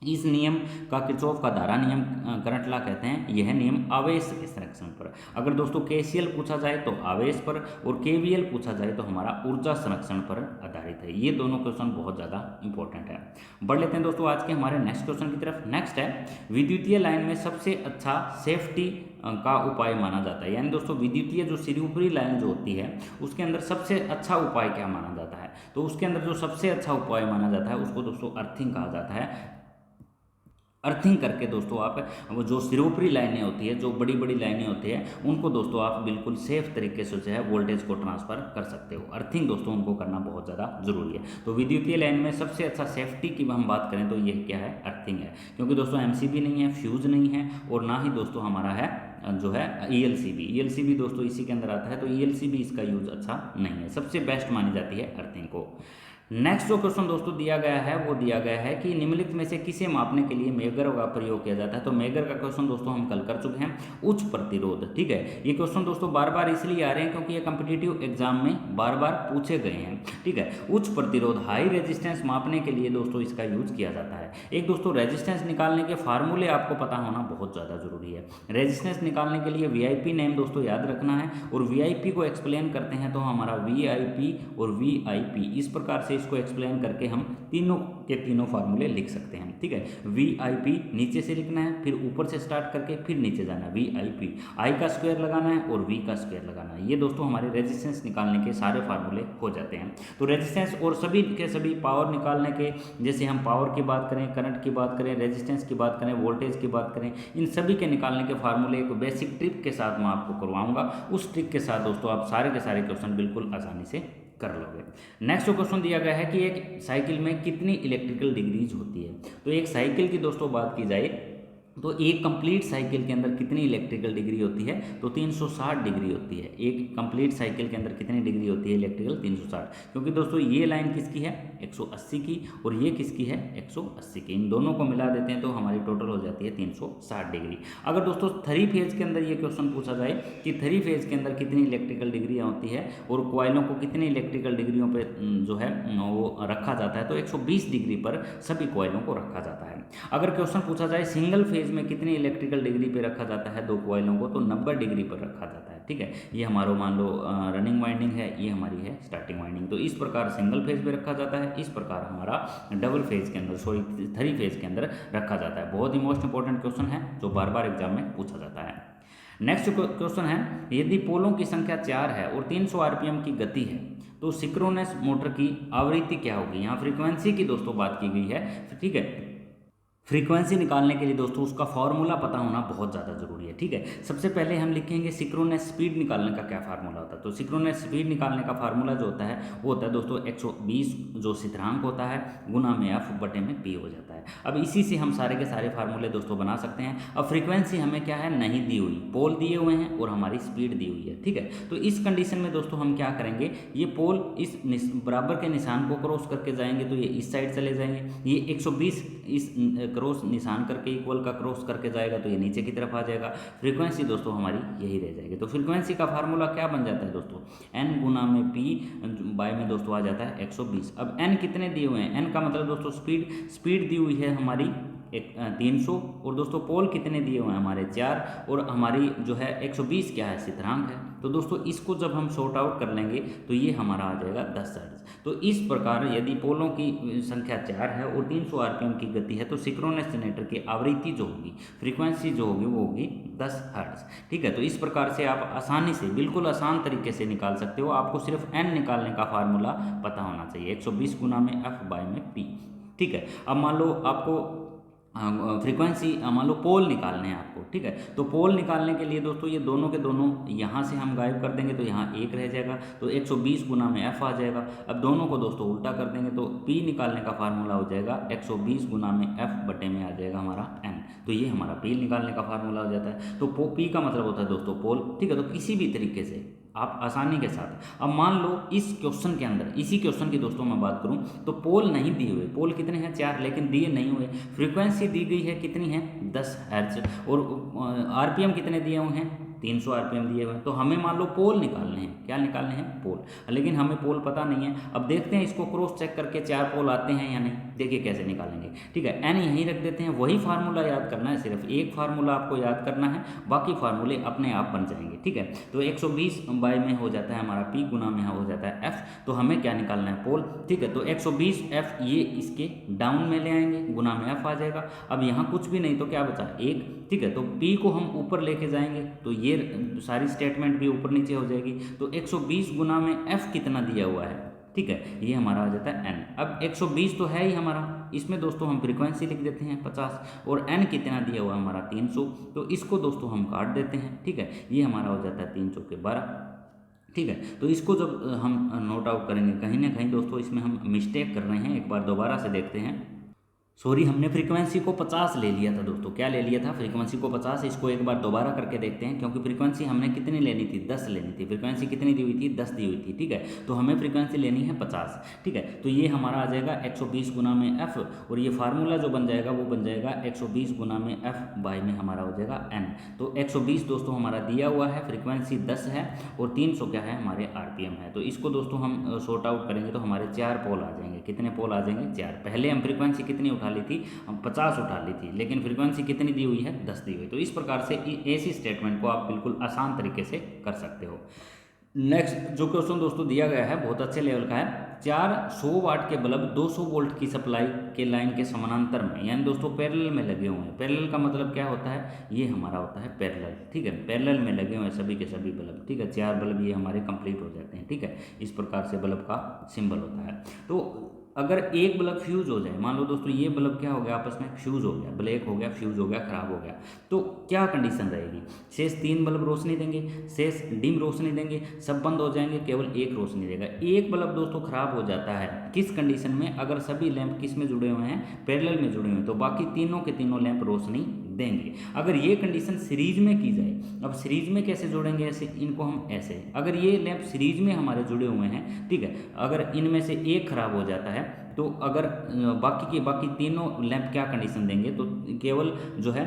इस नियम का किरचॉफ का धारा नियम, करंट लॉ कहते हैं। यह नियम आवेश के संरक्षण पर। अगर दोस्तों केसीएल पूछा जाए तो आवेश पर और केवीएल पूछा जाए तो हमारा ऊर्जा संरक्षण पर आधारित है। ये दोनों क्वेश्चन बहुत ज़्यादा इंपॉर्टेंट है। बढ़ लेते हैं दोस्तों आज के हमारे नेक्स्ट क्वेश्चन की तरफ। नेक्स्ट है विद्युतीय लाइन में सबसे अच्छा सेफ्टी का उपाय माना जाता है। यानी दोस्तों विद्युतीय जो सिरोपरी लाइन जो होती है उसके अंदर सबसे अच्छा उपाय क्या माना जाता है? तो उसके अंदर जो सबसे अच्छा उपाय माना जाता है उसको दोस्तों अर्थिंग कहा जाता है। अर्थिंग करके दोस्तों आप वो जो सिरोपरी लाइनें होती है, जो बड़ी बड़ी लाइनें होती है, उनको दोस्तों आप बिल्कुल सेफ तरीके से जो है वोल्टेज को ट्रांसफर कर सकते हो। अर्थिंग दोस्तों उनको करना बहुत ज़्यादा जरूरी है। तो विद्युतीय लाइन में सबसे अच्छा सेफ्टी की हम बात करें तो ये क्या है? अर्थिंग है। क्योंकि दोस्तों एमसीबी नहीं है, फ्यूज नहीं है और ना ही दोस्तों हमारा है जो है ईएलसीबी दोस्तों इसी के अंदर आता है। तो ईएलसीबी इसका यूज अच्छा नहीं है। सबसे बेस्ट मानी जाती है अर्थिंग को। नेक्स्ट जो क्वेश्चन दोस्तों दिया गया है वो दिया गया है कि निम्नलिखित में से किसे मापने के लिए मेगर का प्रयोग किया जाता है। तो मेगर का क्वेश्चन दोस्तों हम कल कर चुके हैं, उच्च प्रतिरोध। ठीक है, ये क्वेश्चन दोस्तों बार बार इसलिए आ रहे हैं क्योंकि ये कॉम्पिटिटिव एग्जाम में बार बार पूछे गए हैं। ठीक है, उच्च प्रतिरोध हाई रेजिस्टेंस मापने के लिए दोस्तों इसका यूज किया जाता है। एक दोस्तों रेजिस्टेंस निकालने के फार्मूले आपको पता होना बहुत ज़्यादा जरूरी है। रेजिस्टेंस निकालने के लिए वीआईपी नेम दोस्तों याद रखना है, और वीआईपी को एक्सप्लेन करते हैं तो हमारा वीआईपी और वीआईपी इस प्रकार से इसको एक्सप्लेन करके हम तीनों के तीनों फार्मूले लिख सकते हैं। ठीक है, वीआईपी नीचे से लिखना है, फिर ऊपर से स्टार्ट करके फिर नीचे जाना है। वीआईपी आई का स्क्वायर लगाना है और वी का स्क्वायर लगाना है। ये दोस्तों हमारे रेजिस्टेंस निकालने के सारे फार्मूले हो जाते हैं। तो रेजिस्टेंस और सभी के सभी पावर निकालने के, जैसे हम पावर की बात करें, करंट की बात करें, रेजिस्टेंस की बात करें, वोल्टेज की बात करें, इन सभी के निकालने के फार्मूले एक बेसिक ट्रिक के साथ मैं आपको करवाऊंगा। उस ट्रिक के साथ दोस्तों आप सारे के सारे क्वेश्चन बिल्कुल आसानी से कर लोगे। नेक्स्ट क्वेश्चन दिया गया है कि एक साइकिल में कितनी इलेक्ट्रिकल डिग्रीज होती है। तो एक साइकिल की दोस्तों बात की जाए तो एक कंप्लीट साइकिल के अंदर कितनी इलेक्ट्रिकल डिग्री होती है, तो 360 डिग्री होती है। एक कंप्लीट साइकिल के अंदर कितनी डिग्री होती है इलेक्ट्रिकल, 360। क्योंकि दोस्तों ये लाइन किसकी है, 180 की, और ये किसकी है, 180 की। इन दोनों को मिला देते हैं तो हमारी टोटल हो जाती है 360 डिग्री। अगर दोस्तों 3 फेज के अंदर ये क्वेश्चन पूछा जाए कि 3 फेज के अंदर कितनी इलेक्ट्रिकल डिग्रियाँ होती है और कॉइलों को कितनी इलेक्ट्रिकल डिग्रियों पर जो है वो रखा जाता है, तो 120 डिग्री पर सभी कॉइलों को रखा जाता है। अगर क्वेश्चन पूछा जाए सिंगल फेज में कितनी इलेक्ट्रिकल डिग्री पे रखा जाता है दो कॉइलों को, तो 90 डिग्री पर रखा जाता है। ठीक है, ये हमारा मान लो रनिंग वाइंडिंग है, ये हमारी है स्टार्टिंग वाइंडिंग। तो इस प्रकार सिंगल फेज पे रखा जाता है, इस प्रकार हमारा डबल फेज के अंदर, सॉरी 3 फेज के अंदर रखा जाता है। बहुत ही मोस्ट इंपॉर्टेंट क्वेश्चन है जो बार बार एग्जाम में पूछा जाता है। नेक्स्ट क्वेश्चन है, यदि पोलों की संख्या 4 है और 300 आरपीएम की गति है तो सिंक्रोनस मोटर की आवृत्ति क्या होगी। यहाँ फ्रीक्वेंसी की दोस्तों बात की गई है। ठीक है, फ्रीक्वेंसी निकालने के लिए दोस्तों उसका फॉर्मूला पता होना बहुत ज़्यादा जरूरी है। ठीक है, सबसे पहले हम लिखेंगे सिंक्रोनस स्पीड निकालने का क्या फार्मूला होता है। तो सिंक्रोनस स्पीड निकालने का फार्मूला जो होता है वो होता है दोस्तों 120 जो स्थिरांक होता है गुना में एफ बटे में पी हो जाता है। अब इसी से हम सारे के सारे फार्मूले दोस्तों बना सकते हैं। अब फ्रीक्वेंसी हमें क्या है, नहीं दी हुई, पोल दिए हुए हैं और हमारी स्पीड दी हुई है। ठीक है, तो इस कंडीशन में दोस्तों हम क्या करेंगे, ये पोल इस बराबर के निशान को क्रॉस करके जाएंगे तो ये इस साइड चले जाएंगे, ये 120 इस क्रॉस निशान करके इक्वल का क्रॉस करके जाएगा तो ये नीचे की तरफ आ जाएगा। फ्रीक्वेंसी दोस्तों हमारी यही रह जाएगी। तो फ्रीक्वेंसी का फार्मूला क्या बन जाता है दोस्तों, एन गुना में पी बाय में दोस्तों आ जाता है 120। अब एन कितने दिए हुए हैं, एन का मतलब दोस्तों स्पीड दी हुई है हमारी 300, और दोस्तों पोल कितने दिए हुए हैं हमारे 4, और हमारी जो है 120 क्या है, स्थिरांक है। तो दोस्तों इसको जब हम सॉर्ट आउट कर लेंगे तो ये हमारा आ जाएगा 10 हर्ट्ज। तो इस प्रकार यदि पोलों की संख्या 4 है और 300 आरपीएम की गति है तो सिंक्रोनस जनरेटर की आवृत्ति जो होगी, फ्रीक्वेंसी जो होगी वो होगी 10 हर्ट्ज। ठीक है, तो इस प्रकार से आप आसानी से, बिल्कुल आसान तरीके से निकाल सकते हो। आपको सिर्फ एन निकालने का फार्मूला पता होना चाहिए, 120 गुना में एफ बाय में पी। ठीक है, अब मान लो आपको फ्रीक्वेंसी मान लो पोल निकालने हैं आपको। ठीक है, तो पोल निकालने के लिए दोस्तों ये दोनों के दोनों यहाँ से हम गायब कर देंगे तो यहाँ 1 रह जाएगा, तो 120 गुना में एफ आ जाएगा। अब दोनों को दोस्तों उल्टा कर देंगे तो पी निकालने का फार्मूला हो जाएगा 120 गुना में एफ बटे में आ जाएगा हमारा एन। तो ये हमारा पी निकालने का फार्मूला हो जाता है। तो पी का मतलब होता है दोस्तों पोल। ठीक है, तो किसी भी तरीके से आप आसानी के साथ, अब मान लो इस क्वेश्चन के अंदर, इसी क्वेश्चन की दोस्तों मैं बात करूं तो पोल नहीं दिए हुए, पोल कितने हैं 4 लेकिन दिए नहीं हुए, फ्रीक्वेंसी दी गई है कितनी है 10 हर्ट्ज, और आरपीएम कितने दिए हुए हैं 300 आरपीएम दिए हुए हैं। तो हमें मान लो पोल निकालने हैं, क्या निकालने हैं, पोल, लेकिन हमें पोल पता नहीं है। अब देखते हैं इसको क्रॉस चेक करके 4 पोल आते हैं या नहीं, देखिए कैसे निकालेंगे। ठीक है, एन यहीं रख देते हैं, वही फार्मूला याद करना है, सिर्फ एक फार्मूला आपको याद करना है, बाकी फार्मूले अपने आप बन जाएंगे। ठीक है, तो 120 बाय में हो जाता है हमारा पी, गुना में हो जाता है एफ, तो हमें क्या निकालना है, पोल। ठीक है, तो 120 एफ ये इसके डाउन में ले आएंगे, गुना में एफ आ जाएगा। अब यहाँ कुछ भी नहीं तो क्या बचा 1। ठीक है, तो पी को हम ऊपर लेके जाएंगे तो ये सारी स्टेटमेंट भी ऊपर नीचे हो जाएगी। तो 120 गुना में एफ कितना दिया हुआ है, ठीक है, ये हमारा आ जाता है एन। अब 120 तो है ही हमारा, इसमें दोस्तों हम फ्रीक्वेंसी लिख देते हैं 50, और एन कितना दिया हुआ है हमारा 300, तो इसको दोस्तों हम काट देते हैं। ठीक है, ये हमारा हो जाता है 3 चौके 12। ठीक है, तो इसको जब हम नोट आउट करेंगे, कहीं ना कहीं दोस्तों इसमें हम मिस्टेक कर रहे हैं, एक बार दोबारा से देखते हैं। सॉरी, हमने फ्रीक्वेंसी को 50 ले लिया था दोस्तों। क्या ले लिया था? फ्रीक्वेंसी को 50। इसको एक बार दोबारा करके देखते हैं, क्योंकि फ्रीक्वेंसी हमने कितनी लेनी थी? 10 लेनी थी। फ्रीक्वेंसी कितनी दी हुई थी? 10 दी हुई थी, ठीक है। तो हमें फ्रीक्वेंसी लेनी है 50, ठीक है। तो ये हमारा आ जाएगा 120 गुना में एफ, और ये फार्मूला जो बन जाएगा वो बन जाएगा 120 गुना में एफ बाई में हमारा हो जाएगा एन। तो 120 दोस्तों हमारा दिया हुआ है, फ्रीक्वेंसी 10 है और 300 क्या है? हमारे आरपीएम है। तो इसको दोस्तों हम सॉर्ट आउट करेंगे तो हमारे 4 पोल आ जाएंगे। कितने पोल आ जाएंगे? 4। पहले हम फ्रीक्वेंसी कितनी उठा ली थी? हम 50 उठा ली थी, लेकिन फ्रीक्वेंसी कितनी दी हुई है? 10 दी हुई। तो इस प्रकार से ऐसी स्टेटमेंट को आप बिल्कुल आसान तरीके से कर सकते हो। नेक्स्ट जो क्वेश्चन दोस्तों दिया गया है बहुत अच्छे लेवल का है। 4 100 वाट के बल्ब 200 वोल्ट की सप्लाई के लाइन के समानांतर में, यानी दोस्तों पैरेलल में लगे हुए हैं। पैरेलल का मतलब क्या होता है? ये हमारा होता है पैरेलल, ठीक है। पैरेलल में लगे हुए हैं सभी के सभी बल्ब, ठीक है। 4 बल्ब ये हमारे कंप्लीट हो जाते हैं, ठीक है। इस प्रकार से बल्ब का सिंबल होता है। तो अगर एक बल्ब फ्यूज हो जाए, मान लो दोस्तों ये बल्ब क्या हो गया? आपस में फ्यूज हो गया, ब्लैक हो गया, फ्यूज हो गया, खराब हो गया, तो क्या कंडीशन रहेगी? शेष 3 बल्ब रोशनी देंगे, शेष डिम रोशनी देंगे, सब बंद हो जाएंगे, केवल एक रोशनी देगा। एक बल्ब दोस्तों खराब हो जाता है किस कंडीशन में? अगर सभी लैंप किस में जुड़े हुए हैं? पैरेलल में जुड़े हुए हैं, तो बाकी तीनों के तीनों लैंप रोशनी देंगे। अगर ये कंडीशन सीरीज में की जाए, अब सीरीज में कैसे जोड़ेंगे? ऐसे इनको हम ऐसे, अगर ये लैंप सीरीज में हमारे जुड़े हुए हैं, ठीक है, अगर इनमें से एक खराब हो जाता है तो अगर बाकी तीनों लैंप क्या कंडीशन देंगे? तो केवल जो है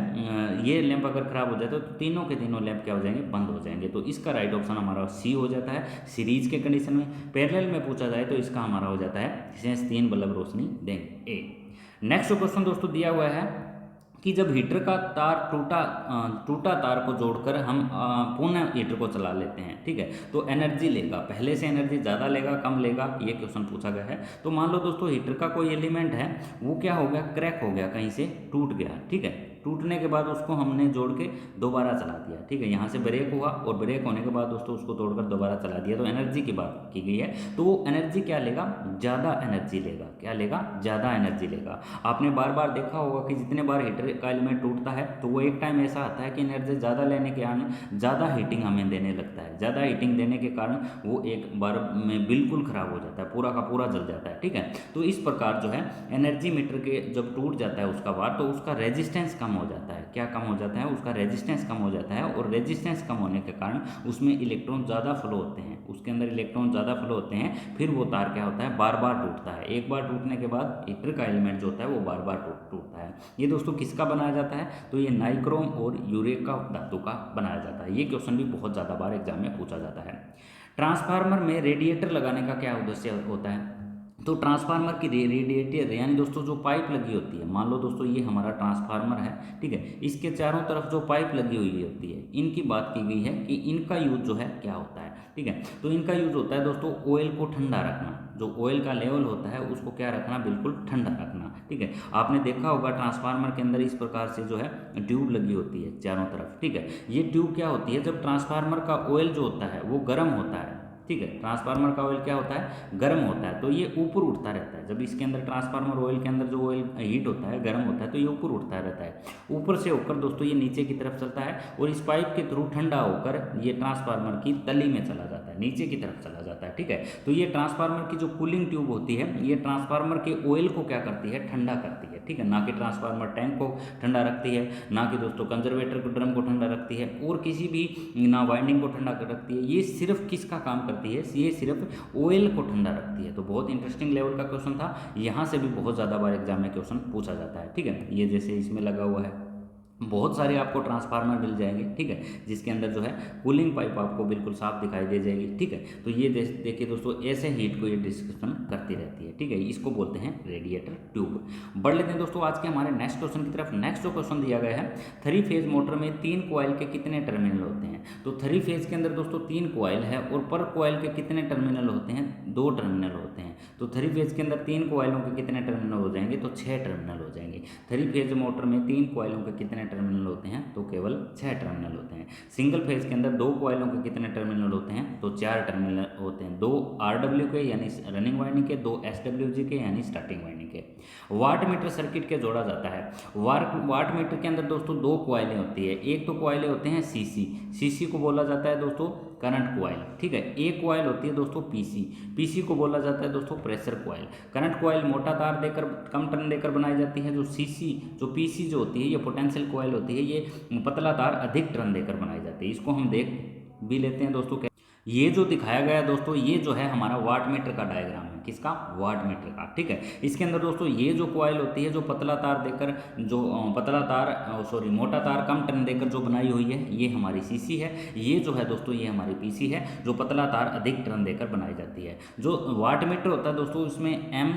ये लैंप अगर खराब हो जाता है तो तीनों के तीनों लैंप क्या हो जाएंगे? बंद हो जाएंगे। तो इसका राइट ऑप्शन हमारा सी हो जाता है सीरीज के कंडीशन में। पैरेलल में पूछा जाए तो इसका हमारा हो जाता है शेष 3 बल्ब रोशनी देंगे। ए। नेक्स्ट क्वेश्चन दोस्तों दिया हुआ है कि जब हीटर का तार टूटा तार को जोड़कर हम पुनः हीटर को चला लेते हैं, ठीक है, तो एनर्जी लेगा, पहले से एनर्जी ज़्यादा लेगा, कम लेगा, ये क्वेश्चन पूछा गया है। तो मान लो दोस्तों हीटर का कोई एलिमेंट है, वो क्या हो गया? क्रैक हो गया, कहीं से टूट गया, ठीक है। टूटने के बाद उसको हमने जोड़ के दोबारा चला दिया, ठीक है। यहाँ से ब्रेक हुआ और ब्रेक होने के बाद दोस्तों उसको तोड़कर दोबारा चला दिया, तो एनर्जी की बात की गई है। तो वो एनर्जी क्या लेगा? ज़्यादा एनर्जी लेगा। क्या लेगा? ज़्यादा एनर्जी लेगा। आपने बार बार देखा होगा कि जितने बार हीटर का एलिमेंट टूटता है तो वो एक टाइम ऐसा आता है कि एनर्जी ज़्यादा लेने के कारण ज़्यादा हीटिंग हमें देने लगता है। ज़्यादा हीटिंग देने के कारण वो एक बार में बिल्कुल ख़राब हो जाता है, पूरा का पूरा जल जाता है, ठीक है। तो इस प्रकार जो है एनर्जी मीटर के जब टूट जाता है उसका बार, तो उसका रेजिस्टेंस कम हो जाता है। क्या कम हो जाता है? उसका रेजिस्टेंस कम हो जाता है, और रेजिस्टेंस कम होने के कारण उसमें इलेक्ट्रॉन ज़्यादा फ्लो होते हैं, उसके अंदर इलेक्ट्रॉन ज़्यादा फ्लो होते हैं। फिर वो तार क्या होता है? बार बार टूटता है। एक बार टूटने के बाद हीटर का एलिमेंट जो होता है वो बार बार टूटता है। ये दोस्तों किसका बनाया जाता है? तो ये नाइक्रोम और यूरेका धातु का बनाया जाता है। ये क्वेश्चन भी बहुत ज़्यादा बार एग्जाम में पूछा जाता है। ट्रांसफार्मर में रेडिएटर लगाने का क्या उद्देश्य होता है? तो ट्रांसफार्मर की रेडिएटर यानी दोस्तों जो पाइप लगी होती है, मान लो दोस्तों ये हमारा ट्रांसफार्मर है, ठीक है, इसके चारों तरफ जो पाइप लगी हुई होती है, इनकी बात की गई है कि इनका यूज जो है क्या होता है, ठीक है। तो इनका यूज होता है दोस्तों ऑयल को ठंडा रखना। जो ऑयल का लेवल होता है उसको क्या रखना? बिल्कुल ठंडा रखना, ठीक है। आपने देखा होगा ट्रांसफार्मर के अंदर इस प्रकार से जो है ट्यूब लगी होती है चारों तरफ, ठीक है। ये ट्यूब क्या होती है? जब ट्रांसफार्मर का ऑयल जो होता है वो गर्म होता है, ठीक है, ट्रांसफार्मर का ऑयल क्या होता है? गर्म होता है, तो ये ऊपर उठता रहता है। जब इसके अंदर ट्रांसफार्मर ऑयल के अंदर जो ऑयल हीट होता है, गर्म होता है, तो ये ऊपर उठता रहता है। ऊपर से होकर दोस्तों ये नीचे की तरफ चलता है, और इस पाइप के थ्रू ठंडा होकर ये ट्रांसफार्मर की तली में चला जाता है, नीचे की तरफ चला जाता है, ठीक है। तो ये ट्रांसफार्मर की जो कूलिंग ट्यूब होती है, ये ट्रांसफार्मर के ऑयल को क्या करती है? ठंडा करती है, ठीक है। ना कि ट्रांसफार्मर टैंक को ठंडा रखती है, ना कि दोस्तों कंजर्वेटर को ड्रम को ठंडा रखती है, और किसी भी ना वाइंडिंग को ठंडा कर रखती है। ये सिर्फ किसका काम करती है? ये सिर्फ ऑयल को ठंडा रखती है। तो बहुत इंटरेस्टिंग लेवल का क्वेश्चन था, यहाँ से भी बहुत ज़्यादा बार एग्जाम में क्वेश्चन पूछा जाता है, ठीक है। ये जैसे इसमें लगा हुआ है, बहुत सारे आपको ट्रांसफार्मर मिल जाएंगे, ठीक है, जिसके अंदर जो है कूलिंग पाइप आपको बिल्कुल साफ दिखाई दे जाएगी, ठीक है। तो ये देखिए दोस्तों ऐसे हीट को ये डिस्कशन करती रहती है, ठीक है। इसको बोलते हैं रेडिएटर ट्यूब। बढ़ लेते हैं दोस्तों आज के हमारे नेक्स्ट क्वेश्चन की तरफ। नेक्स्ट जो क्वेश्चन दिया गया है, 3 फेज मोटर में 3 कॉइल के कितने टर्मिनल होते हैं? तो 3 फेज के अंदर दोस्तों 3 कॉइल है, और पर कॉइल के कितने टर्मिनल होते हैं? 2 टर्मिनल होते हैं। तो 3 फेज के अंदर 3 कॉइलों के कितने टर्मिनल हो जाएंगे? तो 6 टर्मिनल हो जाएंगे। 3 फेज मोटर में 3 कॉइलों के कितने टर्मिनल होते हैं? तो केवल 6 टर्मिनल होते हैं। सिंगल फेज के अंदर 2 कॉइलों के कितने टर्मिनल होते हैं? तो 4 टर्मिनल होते हैं। 2 RW के यानी रनिंग वाइंडिंग के, 2 SWG के यानी स्टार्टिंग वाइंडिंग के। वाट मीटर सर्किट के जोड़ा जाता है। वाट मीटर के अंदर दोस्तों 2 कॉइलें होती है। एक तो कॉइलें होते हैं CC को बोला जाता है दोस्तों करंट कॉइल, ठीक है। एक कॉइल होती है दोस्तों पीसी, पीसी को बोला जाता है दोस्तों प्रेशर कॉइल। करंट कॉइल मोटा तार देकर कम टर्न देकर बनाई जाती है। जो सीसी जो पीसी जो होती है ये पोटेंशियल कॉइल होती है, ये पतला तार अधिक टर्न देकर बनाई जाती है। इसको हम देख भी लेते हैं दोस्तों। ये जो दिखाया गया है दोस्तों, ये जो है हमारा वाट मीटर का डायग्राम है। किसका? वाट मीटर का, ठीक है। इसके अंदर दोस्तों ये जो कॉइल होती है, जो पतला तार देकर जो मोटा तार कम टर्न देकर जो बनाई हुई है, ये हमारी सीसी है। ये जो है दोस्तों ये हमारी पीसी है, जो पतला तार अधिक टर्न देकर बनाई जाती है। जो वाट मीटर होता है दोस्तों, इसमें एम,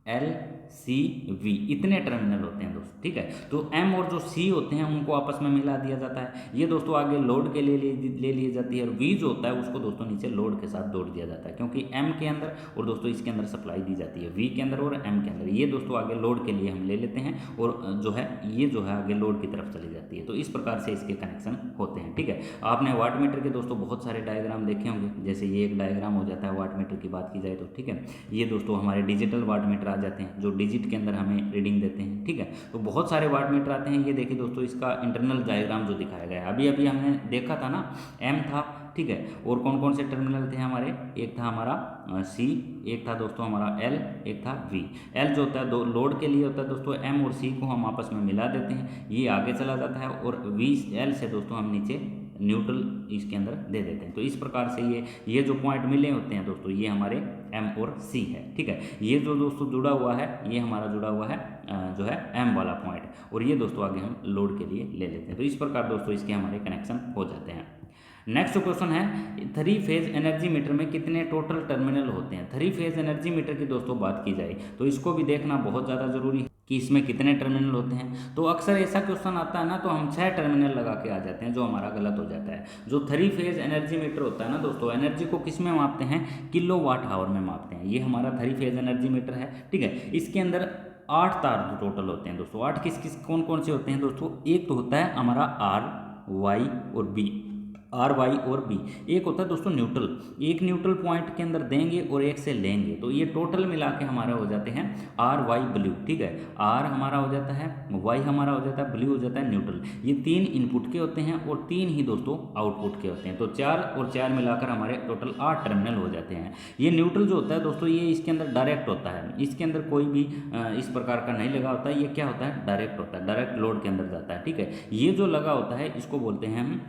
एल, सी, वी इतने टर्मिनल होते हैं दोस्तों, ठीक है। तो एम और जो सी होते हैं उनको आपस में मिला दिया जाता है। ये दोस्तों आगे लोड के लिए ले ली जाती है, और वी जो होता है उसको दोस्तों नीचे लोड के साथ जोड़ दिया जाता है, क्योंकि एम के अंदर और दोस्तों इसके अंदर सप्लाई दी जाती है, वी के अंदर और एम के अंदर। ये दोस्तों आगे लोड के लिए हम ले लेते हैं, और जो है ये जो है आगे लोड की तरफ चली जाती है। तो इस प्रकार से इसके कनेक्शन होते हैं, ठीक है। आपने वाट मीटर के दोस्तों बहुत सारे डायग्राम देखे होंगे, जैसे ये एक डायग्राम हो जाता है वाट मीटर की बात की जाए तो, ठीक है। ये दोस्तों हमारे डिजिटल वाट मीटर आ जाते हैं, जो डिजिट के अंदर हमें रीडिंग देते हैं, ठीक है। तो बहुत सारे वाट मीटर आते हैं। ये देखिए दोस्तों, इसका इंटरनल डायग्राम जो दिखाया गया है, अभी अभी हमने देखा था ना, एम था, ठीक है। और कौन कौन से टर्मिनल थे हमारे? एक था हमारा सी, एक था दोस्तों हमारा एल, एक था वी। एल जो होता है दो लोड के लिए होता है दोस्तों, एम और सी को हम आपस में मिला देते हैं, ये आगे चला जाता है, और वी एल से दोस्तों हम नीचे न्यूट्रल इसके अंदर दे देते हैं। तो इस प्रकार से ये जो पॉइंट मिले होते हैं दोस्तों, ये हमारे एम और सी है, ठीक है। ये जो दोस्तों जुड़ा हुआ है, ये हमारा जुड़ा हुआ है जो है एम वाला पॉइंट, और ये दोस्तों आगे हम लोड के लिए ले लेते हैं। तो इस प्रकार दोस्तों इसके हमारे कनेक्शन हो जाते हैं। नेक्स्ट क्वेश्चन है, 3 फेज एनर्जी मीटर में कितने टोटल टर्मिनल होते हैं? 3 फेज एनर्जी मीटर की दोस्तों बात की जाए तो इसको भी देखना बहुत ज़्यादा जरूरी है कि इसमें कितने टर्मिनल होते हैं। तो अक्सर ऐसा क्वेश्चन आता है ना, तो हम 6 टर्मिनल लगा के आ जाते हैं, जो हमारा गलत हो जाता है। जो 3 फेज एनर्जी मीटर होता है ना दोस्तों, एनर्जी को किस में मापते हैं? किलोवाट आवर में मापते हैं। ये हमारा 3 फेज एनर्जी मीटर है, ठीक है। इसके अंदर 8 तार टोटल होते हैं दोस्तों। 8 किस किस कौन कौन से होते हैं दोस्तों? एक तो होता है हमारा आर, वाई और बी, आर, वाई और बी। एक होता है दोस्तों न्यूट्रल, एक न्यूट्रल पॉइंट के अंदर देंगे और एक से लेंगे, तो ये टोटल मिला के हमारा हो जाते हैं आर, वाई, ब्लू, ठीक है। आर हमारा हो जाता है, वाई हमारा हो जाता है, ब्लू हो जाता है न्यूट्रल। ये 3 इनपुट के होते हैं और 3 ही दोस्तों आउटपुट के होते हैं। तो 4 और 4 मिलाकर हमारे टोटल 8 टर्मिनल हो जाते हैं। ये न्यूट्रल जो होता है दोस्तों, ये इसके अंदर डायरेक्ट होता है, इसके अंदर कोई भी इस प्रकार का नहीं लगा होता है। ये क्या होता है? डायरेक्ट होता है, डायरेक्ट लोड के अंदर जाता है, ठीक है। ये जो लगा होता है इसको बोलते हैं हम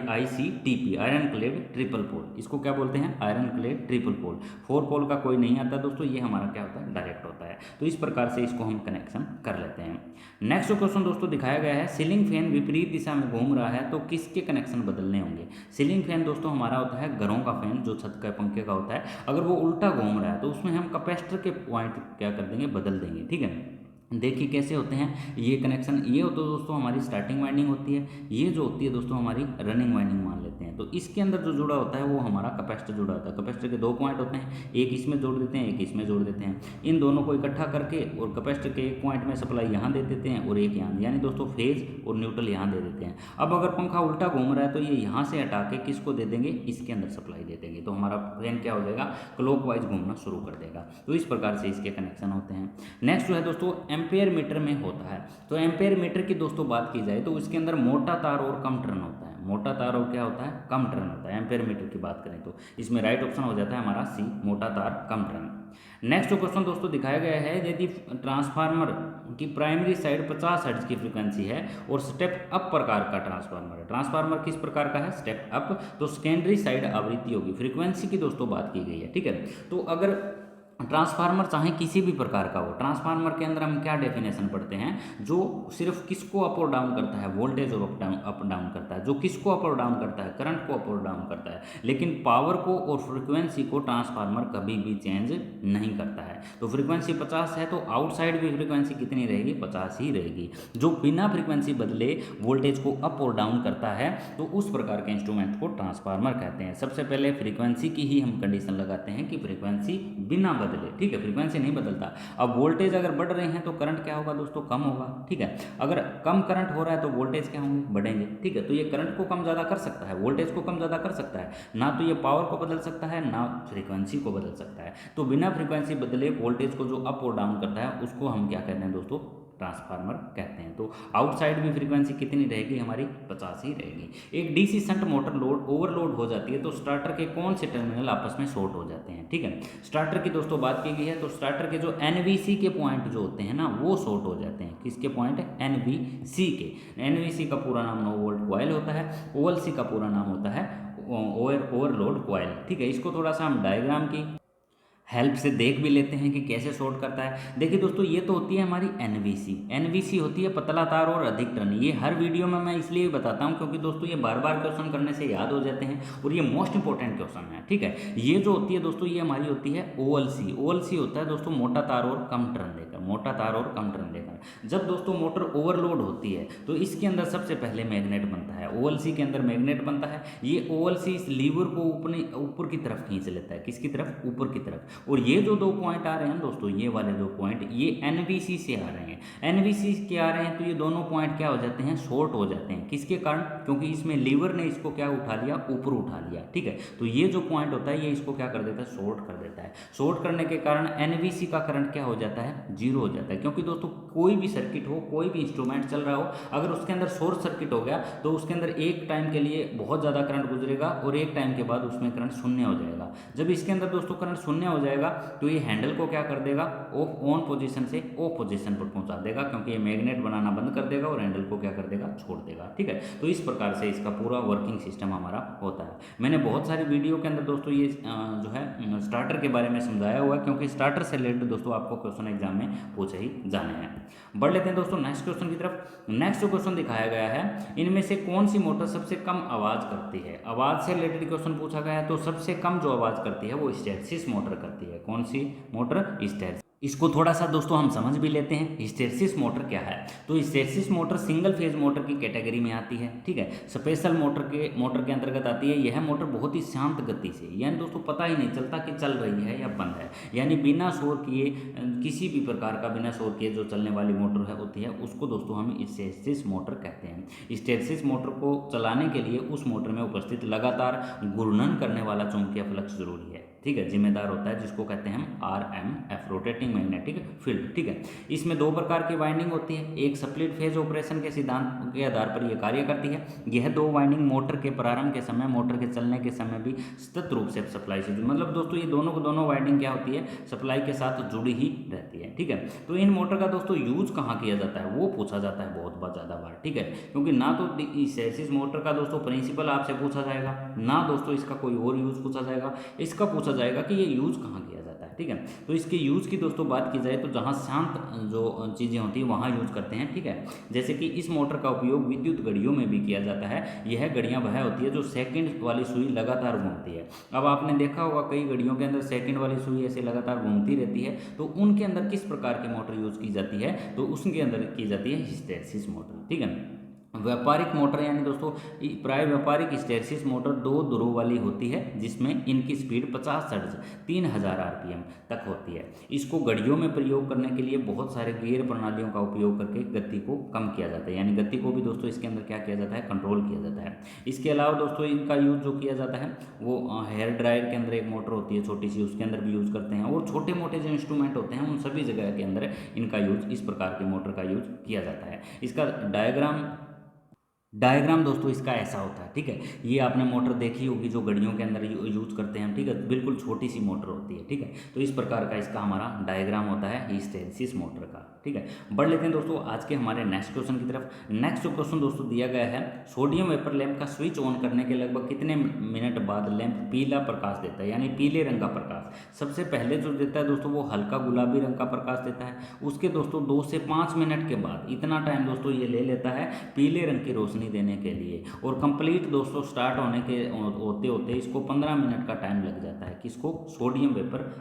ICTP, iron clad triple pole. इसको क्या बोलते हैं? Iron clad triple pole. 4 pole का कोई नहीं आता दोस्तों, ये हमारा क्या होता है? डायरेक्ट होता है। तो इस प्रकार से इसको हम कनेक्शन कर लेते हैं। नेक्स्ट क्वेश्चन दोस्तों दिखाया गया है, सीलिंग फैन विपरीत दिशा में घूम रहा है तो किसके कनेक्शन बदलने होंगे? सीलिंग फैन दोस्तों हमारा होता है घरों का फैन, जो छत का पंखे का होता है। अगर वो उल्टा घूम रहा है तो उसमें हम कैपेसिटर के पॉइंट क्या कर देंगे? बदल देंगे, ठीक है। देखिए कैसे होते हैं ये कनेक्शन। ये तो दोस्तों हमारी स्टार्टिंग वाइंडिंग होती है, ये जो होती है दोस्तों हमारी रनिंग वाइंडिंग मान लेते हैं। तो इसके अंदर जो जुड़ा होता है वो हमारा कैपेसिटर जुड़ा होता है। कैपेसिटर के 2 पॉइंट होते हैं, एक इसमें जोड़ देते हैं, एक इसमें जोड़ देते हैं। इन दोनों को इकट्ठा करके और कैपेसिटर के एक पॉइंट में सप्लाई यहाँ दे देते हैं और एक यहाँ, यानी दोस्तों फेज और न्यूट्रल यहाँ दे देते हैं। अब अगर पंखा उल्टा घूम रहा है तो ये यहाँ से हटा के किसको दे देंगे? इसके अंदर सप्लाई दे देंगे। तो हमारा फैन क्या हो जाएगा? क्लॉकवाइज घूमना शुरू कर देगा। तो इस प्रकार से इसके कनेक्शन होते हैं। नेक्स्ट जो है दोस्तों एम्पेयर मीटर में होता है। तो एम्पेयर मीटर की दोस्तों बात की जाए तो इसके अंदर मोटा तार और कम टर्न होता है। मोटा तार और क्या होता है? कम टर्न होता है। एम्पेयर मीटर की बात करें तो इसमें राइट ऑप्शन हो जाता है हमारा सी, मोटा तार कम टर्न। नेक्स्ट क्वेश्चन दोस्तों दिखाया गया है, यदि ट्रांसफार्मर की प्राइमरी साइड 50 हर्ट्ज की फ्रीक्वेंसी है और स्टेप अप प्रकार का ट्रांसफार्मर है। ट्रांसफार्मर किस प्रकार का है? Step up. तो सेकेंडरी साइड आवृत्ति होगी, फ्रीक्वेंसी की दोस्तों बात की गई है, ठीक है। तो अगर ट्रांसफार्मर चाहे किसी भी प्रकार का हो, ट्रांसफार्मर के अंदर हम क्या डेफिनेशन पढ़ते हैं? जो सिर्फ किसको अप और डाउन करता है? वोल्टेज और अप डाउन करता है। जो किसको अप और डाउन करता है? करंट को अप और डाउन करता है। लेकिन पावर को और फ्रीक्वेंसी को ट्रांसफार्मर कभी भी चेंज नहीं करता है। तो फ्रीक्वेंसी 50 है तो आउटसाइड भी फ्रीक्वेंसी कितनी रहेगी? 50 ही रहेगी। जो बिना फ्रीक्वेंसी बदले वोल्टेज को अप और डाउन करता है तो उस प्रकार के इंस्ट्रूमेंट को ट्रांसफार्मर कहते हैं। सबसे पहले फ्रीक्वेंसी की ही हम कंडीशन लगाते हैं कि फ्रीक्वेंसी बिना बदले, ठीक है, फ्रीक्वेंसी नहीं बदलता। अब वोल्टेज अगर बढ़ रहे हैं तो करंट क्या होगा दोस्तों? कम होगा, ठीक है। अगर कम करंट हो रहा है तो वोल्टेज क्या होंगे? बढ़ेंगे, ठीक है। तो ये करंट को कम ज़्यादा कर सकता है, वोल्टेज को कम ज़्यादा कर सकता है, ना तो ये पावर को बदल सकता है ना फ्रीक्वेंसी को बदल सकता है। तो बिना फ्रीक्वेंसी बदले वोल्टेज को जो अप और डाउन करता है उसको हम क्या कहते हैं दोस्तों? ट्रांसफार्मर कहते हैं। तो आउटसाइड भी फ्रीक्वेंसी कितनी रहेगी हमारी, 50 ही रहेगी। एक डीसी शंट मोटर ओवरलोड हो जाती है तो स्टार्टर के कौन से टर्मिनल आपस में शॉर्ट हो जाते हैं, ठीक है। स्टार्टर की दोस्तों बात की गई है तो स्टार्टर के जो एनवीसी के पॉइंट जो होते हैं ना वो शॉर्ट हो जाते हैं। किसके पॉइंट, एनवीसी के। एनवीसी का पूरा नाम नो वोल्ट कॉइल होता है, ओएलसी का पूरा नाम होता है ओवरलोड कॉइल, ठीक है। इसको थोड़ा सा हम डायग्राम की हेल्प से देख भी लेते हैं कि कैसे शॉर्ट करता है। देखिए दोस्तों, ये तो होती है हमारी एनवीसी। एनवीसी होती है पतला तार और अधिक टर्न। ये हर वीडियो में मैं इसलिए बताता हूँ क्योंकि दोस्तों ये बार बार क्वेश्चन करने से याद हो जाते हैं और ये मोस्ट इंपॉर्टेंट क्वेश्चन है, ठीक है। ये जो होती है दोस्तों ये हमारी होती है ओएलसी। ओएलसी होता है दोस्तों मोटा तार और कम टर्न देकर, मोटा तार और कम टर्न देकर। जब दोस्तों मोटर ओवरलोड होती है तो इसके अंदर सबसे पहले मैग्नेट बनता है, ओएलसी के अंदर मैग्नेट बनता है। ये ओएलसी इस लीवर को ऊपर की तरफ खींच लेता है, किसकी तरफ, ऊपर की तरफ। और ये जो दो पॉइंट आ रहे हैं दोस्तों, ये वाले दो पॉइंट ये एनवीसी से आ रहे हैं। एनवीसी के आ रहे हैं तो ये दोनों पॉइंट क्या हो जाते हैं, शॉर्ट हो जाते हैं। किसके कारण, क्योंकि इसमें लीवर ने इसको क्या उठा लिया, ऊपर उठा लिया, ठीक है। तो ये जो पॉइंट होता है ये इसको क्या कर देता है, शॉर्ट कर देता है। शॉर्ट करने के कारण एनवीसी का करंट क्या हो जाता है, जीरो हो जाता है। क्योंकि दोस्तों कोई भी सर्किट हो, कोई भी इंस्ट्रूमेंट चल रहा हो, अगर उसके अंदर शॉर्ट सर्किट हो गया तो उसके अंदर एक टाइम के लिए बहुत ज़्यादा करंट गुजरेगा और एक टाइम के बाद उसमें करंट शून्य हो जाएगा। जब इसके अंदर दोस्तों करंट शून्य हो जाएगा तो ये हैंडल को क्या कर देगा, ऑफ ऑन पोजीशन से ऑफ पोजीशन पर पहुंचा देगा, क्योंकि ये मैग्नेट बनाना बंद कर देगा और हैंडल को क्या कर देगा, छोड़ देगा, ठीक है। तो इस प्रकार से इसका पूरा वर्किंग सिस्टम हमारा होता है। मैंने बहुत सारी वीडियो के अंदर दोस्तों ये जो है स्टार्टर के बारे में समझाया हुआ है, क्योंकि स्टार्टर से रिलेटेड दोस्तों आपको क्वेश्चन एग्जाम में पूछे ही जाने हैं। बढ़ लेते हैं दोस्तों नेक्स्ट क्वेश्चन की तरफ। नेक्स्ट जो क्वेश्चन दिखाया गया है, इनमें से कौन सी मोटर सबसे कम आवाज़ करती है। आवाज़ से रिलेटेड क्वेश्चन पूछा गया है तो सबसे कम जो आवाज़ करती है वो हिस्टैरिसीस मोटर करती है। कौन सी मोटर, हिस्टैरिसीस। इसको थोड़ा सा दोस्तों हम समझ भी लेते हैं, हिस्टैरिसीस मोटर क्या है। तो hysteresis motor single phase motor की कैटेगरी में आती है, ठीक है। स्पेशल मोटर के अंतर्गत आती है। यह मोटर बहुत ही शांत गति से, यानी दोस्तों पता ही नहीं चलता कि चल रही है या बंद है, यानी बिना शोर किए, किसी भी प्रकार का बिना शोर किए जो चलने वाली मोटर है होती है उसको दोस्तों हम हिस्टैरिसीस मोटर कहते हैं। हिस्टैरिसीस मोटर को चलाने के लिए उस मोटर में उपस्थित लगातार घूर्णन करने वाला चुंबकीय फ्लक्स जरूरी है, ठीक है, जिम्मेदार होता है, जिसको कहते हैं हम RMF, रोटेटिंग मैग्नेटिक फील्ड, ठीक है। इसमें दो प्रकार की वाइंडिंग होती है। एक स्प्लिट फेज ऑपरेशन के सिद्धांत के आधार पर यह कार्य करती है। यह दो वाइंडिंग मोटर के प्रारंभ के समय, मोटर के चलने के समय भी सतत रूप से सप्लाई से, मतलब दोस्तों ये दोनों को दोनों वाइंडिंग क्या होती है, सप्लाई के साथ जुड़ी ही रहती है, ठीक है। तो इन मोटर का दोस्तों यूज कहाँ किया जाता है वो पूछा जाता है बहुत ज़्यादा बार, ठीक है। क्योंकि ना तो हिस्टैरिसीस मोटर का दोस्तों प्रिंसिपल आपसे पूछा जाएगा, ना दोस्तों इसका कोई और यूज पूछा जाएगा। इसका पूछा जाएगा कि ये यूज कहाँ किया जाता है, ठीक है। तो इसके यूज की दोस्तों बात की जाए तो जहाँ शांत जो चीज़ें होती हैं वहाँ यूज करते हैं, ठीक है। जैसे कि इस मोटर का उपयोग विद्युत घड़ियों में भी किया जाता है। यह घड़ियाँ वह होती है जो सेकंड वाली सुई लगातार घूमती है। अब आपने देखा होगा कई घड़ियों के अंदर सेकंड वाली सुई ऐसे लगातार घूमती रहती है, तो उनके अंदर किस प्रकार की मोटर यूज की जाती है, तो उसके अंदर की जाती है हिस्टैरिसीस मोटर, ठीक है। व्यापारिक मोटर यानी दोस्तों प्राय व्यापारिक हिस्टैरिसीस मोटर दो ध्रुव वाली होती है, जिसमें इनकी स्पीड 50 हर्ट्ज 3000 RPM तक होती है। इसको घड़ियों में प्रयोग करने के लिए बहुत सारे गियर प्रणालियों का उपयोग करके गति को कम किया जाता है, यानी गति को भी दोस्तों इसके अंदर क्या किया जाता है, कंट्रोल किया जाता है। इसके अलावा दोस्तों इनका यूज जो किया जाता है वो हेयर ड्रायर के अंदर एक मोटर होती है छोटी सी, उसके अंदर भी यूज़ करते हैं। और छोटे मोटे जो इंस्ट्रूमेंट होते हैं उन सभी जगह के अंदर इनका यूज, इस प्रकार की मोटर का यूज किया जाता है। इसका डायग्राम दोस्तों इसका ऐसा होता है, ठीक है। ये आपने मोटर देखी होगी जो घड़ियों के अंदर यूज करते हैं, ठीक है, बिल्कुल छोटी सी मोटर होती है, ठीक है। तो इस प्रकार का इसका हमारा डायग्राम होता है हिस्टैरिसीस मोटर का, ठीक है। बढ़ लेते हैं दोस्तों आज के हमारे नेक्स्ट क्वेश्चन की तरफ। नेक्स्ट जो क्वेश्चन दोस्तों दिया गया है, सोडियम वेपर लैंप का स्विच ऑन करने के लगभग कितने मिनट बाद लैंप पीला प्रकाश देता है, यानी पीले रंग का प्रकाश। सबसे पहले जो देता है दोस्तों वो हल्का गुलाबी रंग का प्रकाश देता है। उसके दोस्तों 2 से 5 मिनट के बाद, इतना टाइम दोस्तों ये ले लेता है पीले रंग की रोशनी देने के लिए। और कंप्लीट दोस्तों स्टार्ट होने के होते होते इसको 15 मिनट का टाइम लग जाता है। किसको, सोडियम वेपर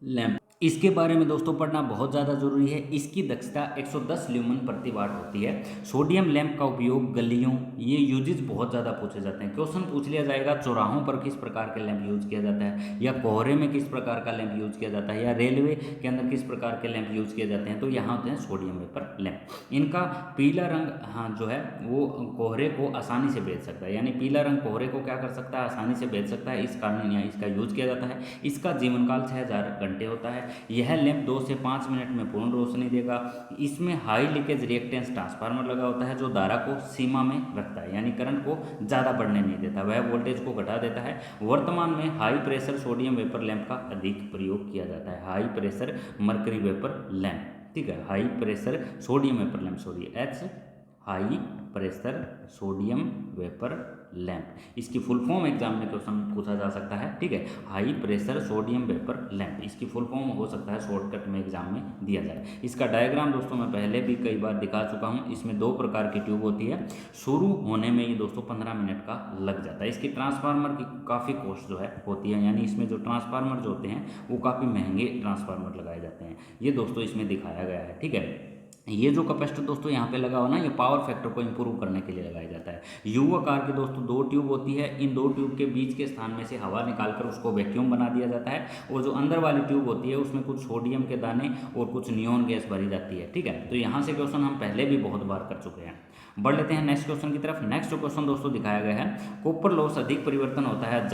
लैंप। इसके बारे में दोस्तों पढ़ना बहुत ज़्यादा जरूरी है। इसकी दक्षता 110 ल्यूमन प्रति वाट होती है। सोडियम लैंप का उपयोग गलियों, ये यूजेज बहुत ज़्यादा पूछे जाते हैं। क्वेश्चन पूछ लिया जाएगा चौराहों पर किस प्रकार के लैंप यूज किया जाता है, या कोहरे में किस प्रकार का लैंप यूज किया जाता है, या रेलवे के अंदर किस प्रकार के लैंप यूज किए जाते हैं, तो यहाँ होते हैं सोडियम वेपर लैंप। इनका पीला रंग हाँ जो है वो कोहरे को आसानी से भेज सकता है, यानी पीला रंग कोहरे को क्या कर सकता है, आसानी से भेज सकता है। इस कारण यहाँ इसका यूज किया जाता है। इसका जीवन काल 6000 घंटे होता है। यह लैंप 2 से 5 मिनट में पूर्ण रोशनी देगा। इसमें हाई लीकेज रिएक्टेंस ट्रांसफार्मर लगा होता है जो धारा को सीमा में रखता है, यानी करंट को ज़्यादा बढ़ने नहीं देता, वह वोल्टेज को घटा देता है। वर्तमान में high pressure sodium vapour lamp का अधिक प्रयोग किया जाता है, high pressure mercury vapour lamp, ठीक है, high pressure sodium vapour lamp, sorry H, high pressure sodium vapour lamp, इसकी फुल फॉर्म एग्जाम में क्वेश्चन पूछा जा सकता है, ठीक है, high pressure sodium vapour lamp, इसकी फुल फॉर्म हो सकता है शॉर्टकट में एग्जाम में दिया जाए। इसका डायग्राम दोस्तों मैं पहले भी कई बार दिखा चुका हूं। इसमें 2 प्रकार की ट्यूब होती है, शुरू होने में ये दोस्तों 15 मिनट का लग जाता है। इसकी ट्रांसफार्मर की काफ़ी कॉस्ट जो है होती है, यानी इसमें जो ट्रांसफार्मर जो होते हैं वो काफ़ी महंगे ट्रांसफार्मर लगाए जाते हैं, ये दोस्तों इसमें दिखाया गया है, ठीक है। ये जो कैपेसिटर दोस्तों यहाँ पे लगा हुआ ना, ये पावर फैक्टर को इंप्रूव करने के लिए लगाया जाता है। यू आकार की दोस्तों 2 ट्यूब होती है, इन 2 ट्यूब के बीच के स्थान में से हवा निकालकर उसको वैक्यूम बना दिया जाता है, और जो अंदर वाली ट्यूब होती है उसमें कुछ सोडियम के दाने और कुछ नियोन गैस भरी जाती है, ठीक है। तो यहाँ से क्वेश्चन हम पहले भी बहुत बार कर चुके हैं। बढ़ लेते हैं नेक्स्ट क्वेश्चन की तरफ। नेक्स्ट क्वेश्चन दोस्तों दिखाया गया है, कॉपर लॉस अधिक परिवर्तन होता है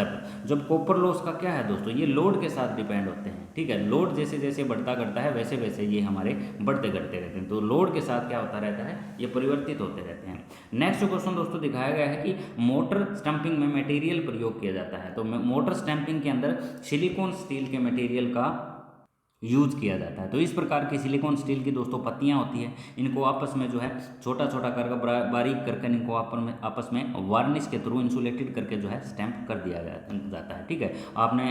जब कॉपर लॉस का क्या है दोस्तों, ये लोड के साथ डिपेंड होते हैं, ठीक है। लोड जैसे जैसे बढ़ता करता है वैसे वैसे ये हमारे बढ़ते घटते रहते हैं, तो लोड के साथ क्या होता रहता है, ये परिवर्तित होते रहते हैं। नेक्स्ट क्वेश्चन दोस्तों दिखाया गया है कि मोटर स्टैंपिंग में मटेरियल प्रयोग किया जाता है, तो मोटर स्टैंपिंग के अंदर सिलिकॉन स्टील के मटेरियल का यूज किया जाता है। तो इस प्रकार की सिलिकॉन स्टील की दोस्तों पत्तियां होती है, इनको आपस में जो है छोटा छोटा करके बारीक करके इनको आपस में वार्निश के थ्रू इंसुलेटेड करके जो है स्टैंप कर दिया जाता है, ठीक है। आपने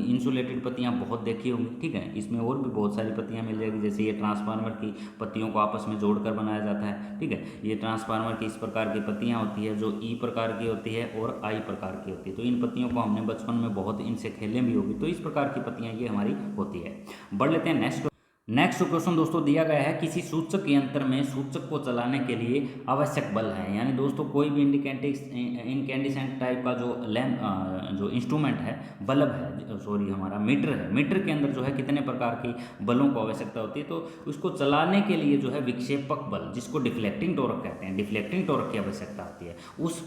इंसुलेटेड पत्तियां बहुत देखी होंगी, ठीक है। इसमें और भी बहुत सारी पत्तियां मिल जाएगी, जैसे ये ट्रांसफार्मर की पत्तियों को आपस में जोड़कर बनाया जाता है, ठीक है। ये ट्रांसफार्मर की इस प्रकार की पत्तियाँ होती है जो ई प्रकार की होती है और आई प्रकार की होती है। तो इन पत्तियों को हमने बचपन में बहुत इनसे खेले भी होगी, तो इस प्रकार की पत्तियाँ ये हमारी होती है। बढ़ लेते हैं नेक्स्ट क्वेश्चन दोस्तों दिया गया है, किसी सूचक यंत्र में सूचक को चलाने के लिए आवश्यक बल है, यानी दोस्तों कोई भी इनकैंडिसेंट टाइप का जो लैंप जो इंस्ट्रूमेंट है, बल्ब है, सॉरी हमारा मीटर है, मीटर के अंदर जो है कितने प्रकार की बलों को आवश्यकता होती है, तो उसको चलाने के लिए जो है विक्षेपक बल, जिसको डिफ्लेक्टिंग टॉर्क कहते हैं, डिफ्लेक्टिंग टॉर्क की आवश्यकता होती है। उस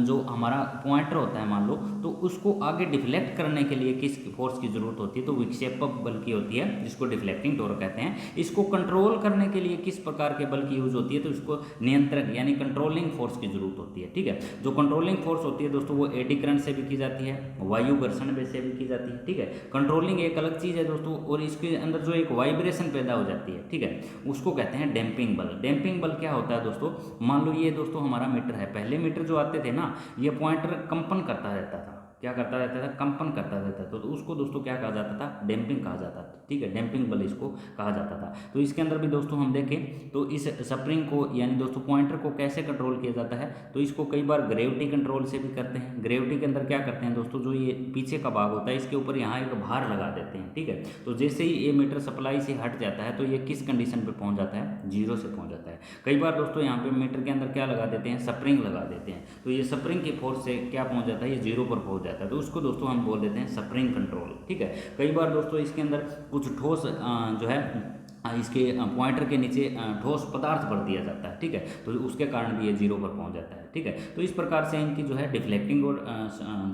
जो हमारा पॉइंटर होता है मान लो, तो उसको आगे डिफ्लेक्ट करने के लिए किस फोर्स की जरूरत होती है, तो विक्षेपक बल की होती है, जिसको डिफ्लेक्टिंग टॉर्क कहते हैं। इसको कंट्रोल करने के लिए किस प्रकार के बल की यूज होती है, तो इसको नियंत्रक यानी कंट्रोलिंग फोर्स की जरूरत होती है, ठीक है। जो कंट्रोलिंग फोर्स होती है दोस्तों वो एडी करंट से भी की जाती है, वायु घर्षण से भी की जाती है, ठीक है। कंट्रोलिंग एक अलग चीज है दोस्तों, और इसके अंदर जो एक वाइब्रेशन पैदा हो जाती है, ठीक है, उसको कहते हैं डैम्पिंग बल। डैम्पिंग बल क्या होता है दोस्तों, मान लो ये दोस्तों हमारा मीटर है, पहले मीटर जो आते थे ना, ये पॉइंटर कंपन करता रहता था, क्या करता रहता था, कंपन करता रहता था, तो उसको दोस्तों क्या कहा जाता था, डैम्पिंग कहा जाता था, ठीक है, डैम्पिंग बल इसको कहा जाता था। तो इसके अंदर भी दोस्तों हम देखें तो इस स्प्रिंग को यानी दोस्तों पॉइंटर को कैसे कंट्रोल किया जाता है, तो इसको कई बार ग्रेविटी कंट्रोल से भी करते हैं। ग्रेविटी के अंदर क्या करते हैं दोस्तों, जो ये पीछे का भाग होता है इसके ऊपर यहाँ एक भार लगा देते हैं, ठीक है। तो जैसे ही ये मीटर सप्लाई से हट जाता है तो ये किस कंडीशन पे पहुंच जाता है, 0 से पहुंच जाता है। कई बार दोस्तों यहाँ पे मीटर के अंदर क्या लगा देते हैं, स्प्रिंग लगा देते हैं, तो ये स्प्रिंग की फोर्स से क्या पहुंच जाता है, ये 0 पर पहुंच जाता है, तो उसको दोस्तों हम बोल देते हैं स्प्रिंग कंट्रोल, ठीक है। कई बार दोस्तों इसके अंदर कुछ ठोस जो है इसके पॉइंटर के नीचे ठोस पदार्थ भर दिया जाता है, ठीक है, तो उसके कारण भी ये 0 पर पहुंच जाता है, ठीक है। तो इस प्रकार से इनकी जो है डिफ्लेक्टिंग और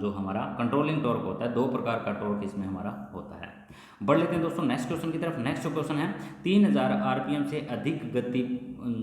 जो हमारा कंट्रोलिंग टॉर्क होता है, 2 प्रकार का टॉर्क इसमें हमारा होता है। बढ़ लेते हैं दोस्तों नेक्स्ट क्वेश्चन की तरफ। नेक्स्ट क्वेश्चन है 3000 आरपीएम से अधिक गति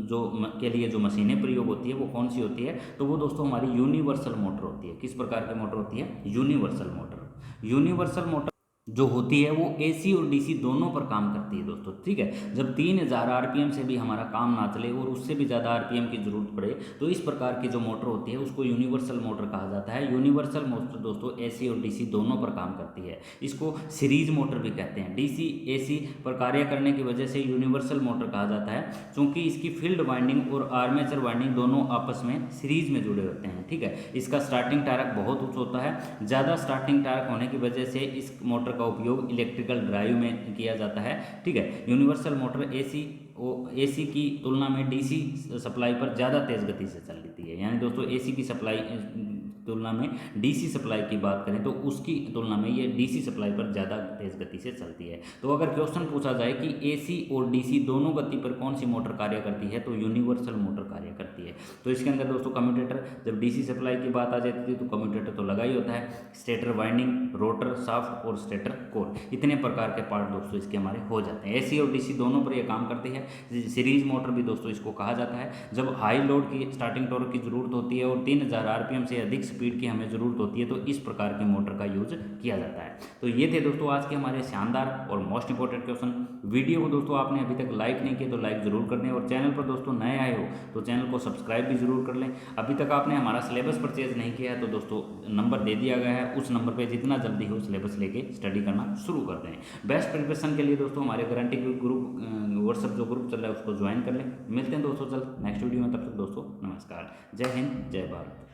जो के लिए जो मशीनें प्रयोग होती है वो कौन सी होती है, तो वो दोस्तों हमारी यूनिवर्सल मोटर होती है। किस प्रकार की मोटर होती है, यूनिवर्सल मोटर। यूनिवर्सल मोटर जो होती है वो एसी और डीसी दोनों पर काम करती है दोस्तों, ठीक है। जब 3000 आरपीएम से भी हमारा काम ना चले और उससे भी ज़्यादा आरपीएम की जरूरत पड़े, तो इस प्रकार की जो मोटर होती है उसको यूनिवर्सल मोटर कहा जाता है। यूनिवर्सल मोटर दोस्तों एसी और डीसी दोनों पर काम करती है, इसको सीरीज मोटर भी कहते हैं। डीसी एसी पर कार्य करने की वजह से यूनिवर्सल मोटर कहा जाता है, क्योंकि इसकी फील्ड वाइंडिंग और आर्मेचर वाइंडिंग दोनों आपस में सीरीज में जुड़े होते हैं, ठीक है। इसका स्टार्टिंग टार्क बहुत उच्च होता है, ज़्यादा स्टार्टिंग टार्क होने की वजह से इस मोटर का उपयोग इलेक्ट्रिकल ड्राइव में किया जाता है, ठीक है। यूनिवर्सल मोटर एसी की तुलना में डीसी सप्लाई पर ज़्यादा तेज़ गति से चलती है, यानी दोस्तों एसी की सप्लाई तुलना में डीसी सप्लाई की बात करें तो उसकी तुलना में ये डीसी सप्लाई पर ज़्यादा तेज़ गति से चलती है। तो अगर क्वेश्चन पूछा जाए कि एसी और डीसी दोनों गति पर कौन सी मोटर कार्य करती है, तो यूनिवर्सल मोटर कार्य करती है। तो इसके अंदर दोस्तों कम्यूटेटर, जब डीसी सप्लाई की बात आ जाती है तो कम्यूटेटर तो लगा ही होता है, स्टेटर वाइंडिंग, रोटर शाफ्ट और स्टेटर कोर, इतने प्रकार के पार्ट दोस्तों इसके हमारे हो जाते हैं। एसी और डीसी दोनों पर ये काम करती है। सीरीज मोटर भी दोस्तों इसको कहा जाता है, जब हाई लोड की स्टार्टिंग टॉर्क की जरूरत होती है और 3000 आरपीएम से अधिक स्पीड की हमें ज़रूरत होती है, तो इस प्रकार की मोटर का यूज किया जाता है। तो ये थे दोस्तों आज के हमारे शानदार और मोस्ट इंपॉर्टेंट क्वेश्चन। वीडियो को दोस्तों आपने अभी तक लाइक नहीं किया तो लाइक ज़रूर कर दें, और चैनल पर दोस्तों नए आए हो तो चैनल को सब्सक्राइब भी ज़रूर कर लें। अभी तक आपने हमारा सिलेबस परचेज नहीं किया है तो दोस्तों नंबर दे दिया गया है, उस नंबर पर जितना जल्दी हो सिलेबस लेके स्टडी करना शुरू कर दें। बेस्ट प्रिपरेशन के लिए दोस्तों हमारे गारंटी ग्रुप व्हाट्सएप जो ग्रुप चल रहा है उसको ज्वाइन कर लें। मिलते हैं दोस्तों जल्द नेक्स्ट वीडियो में, तब तक दोस्तों नमस्कार, जय हिंद, जय भारत।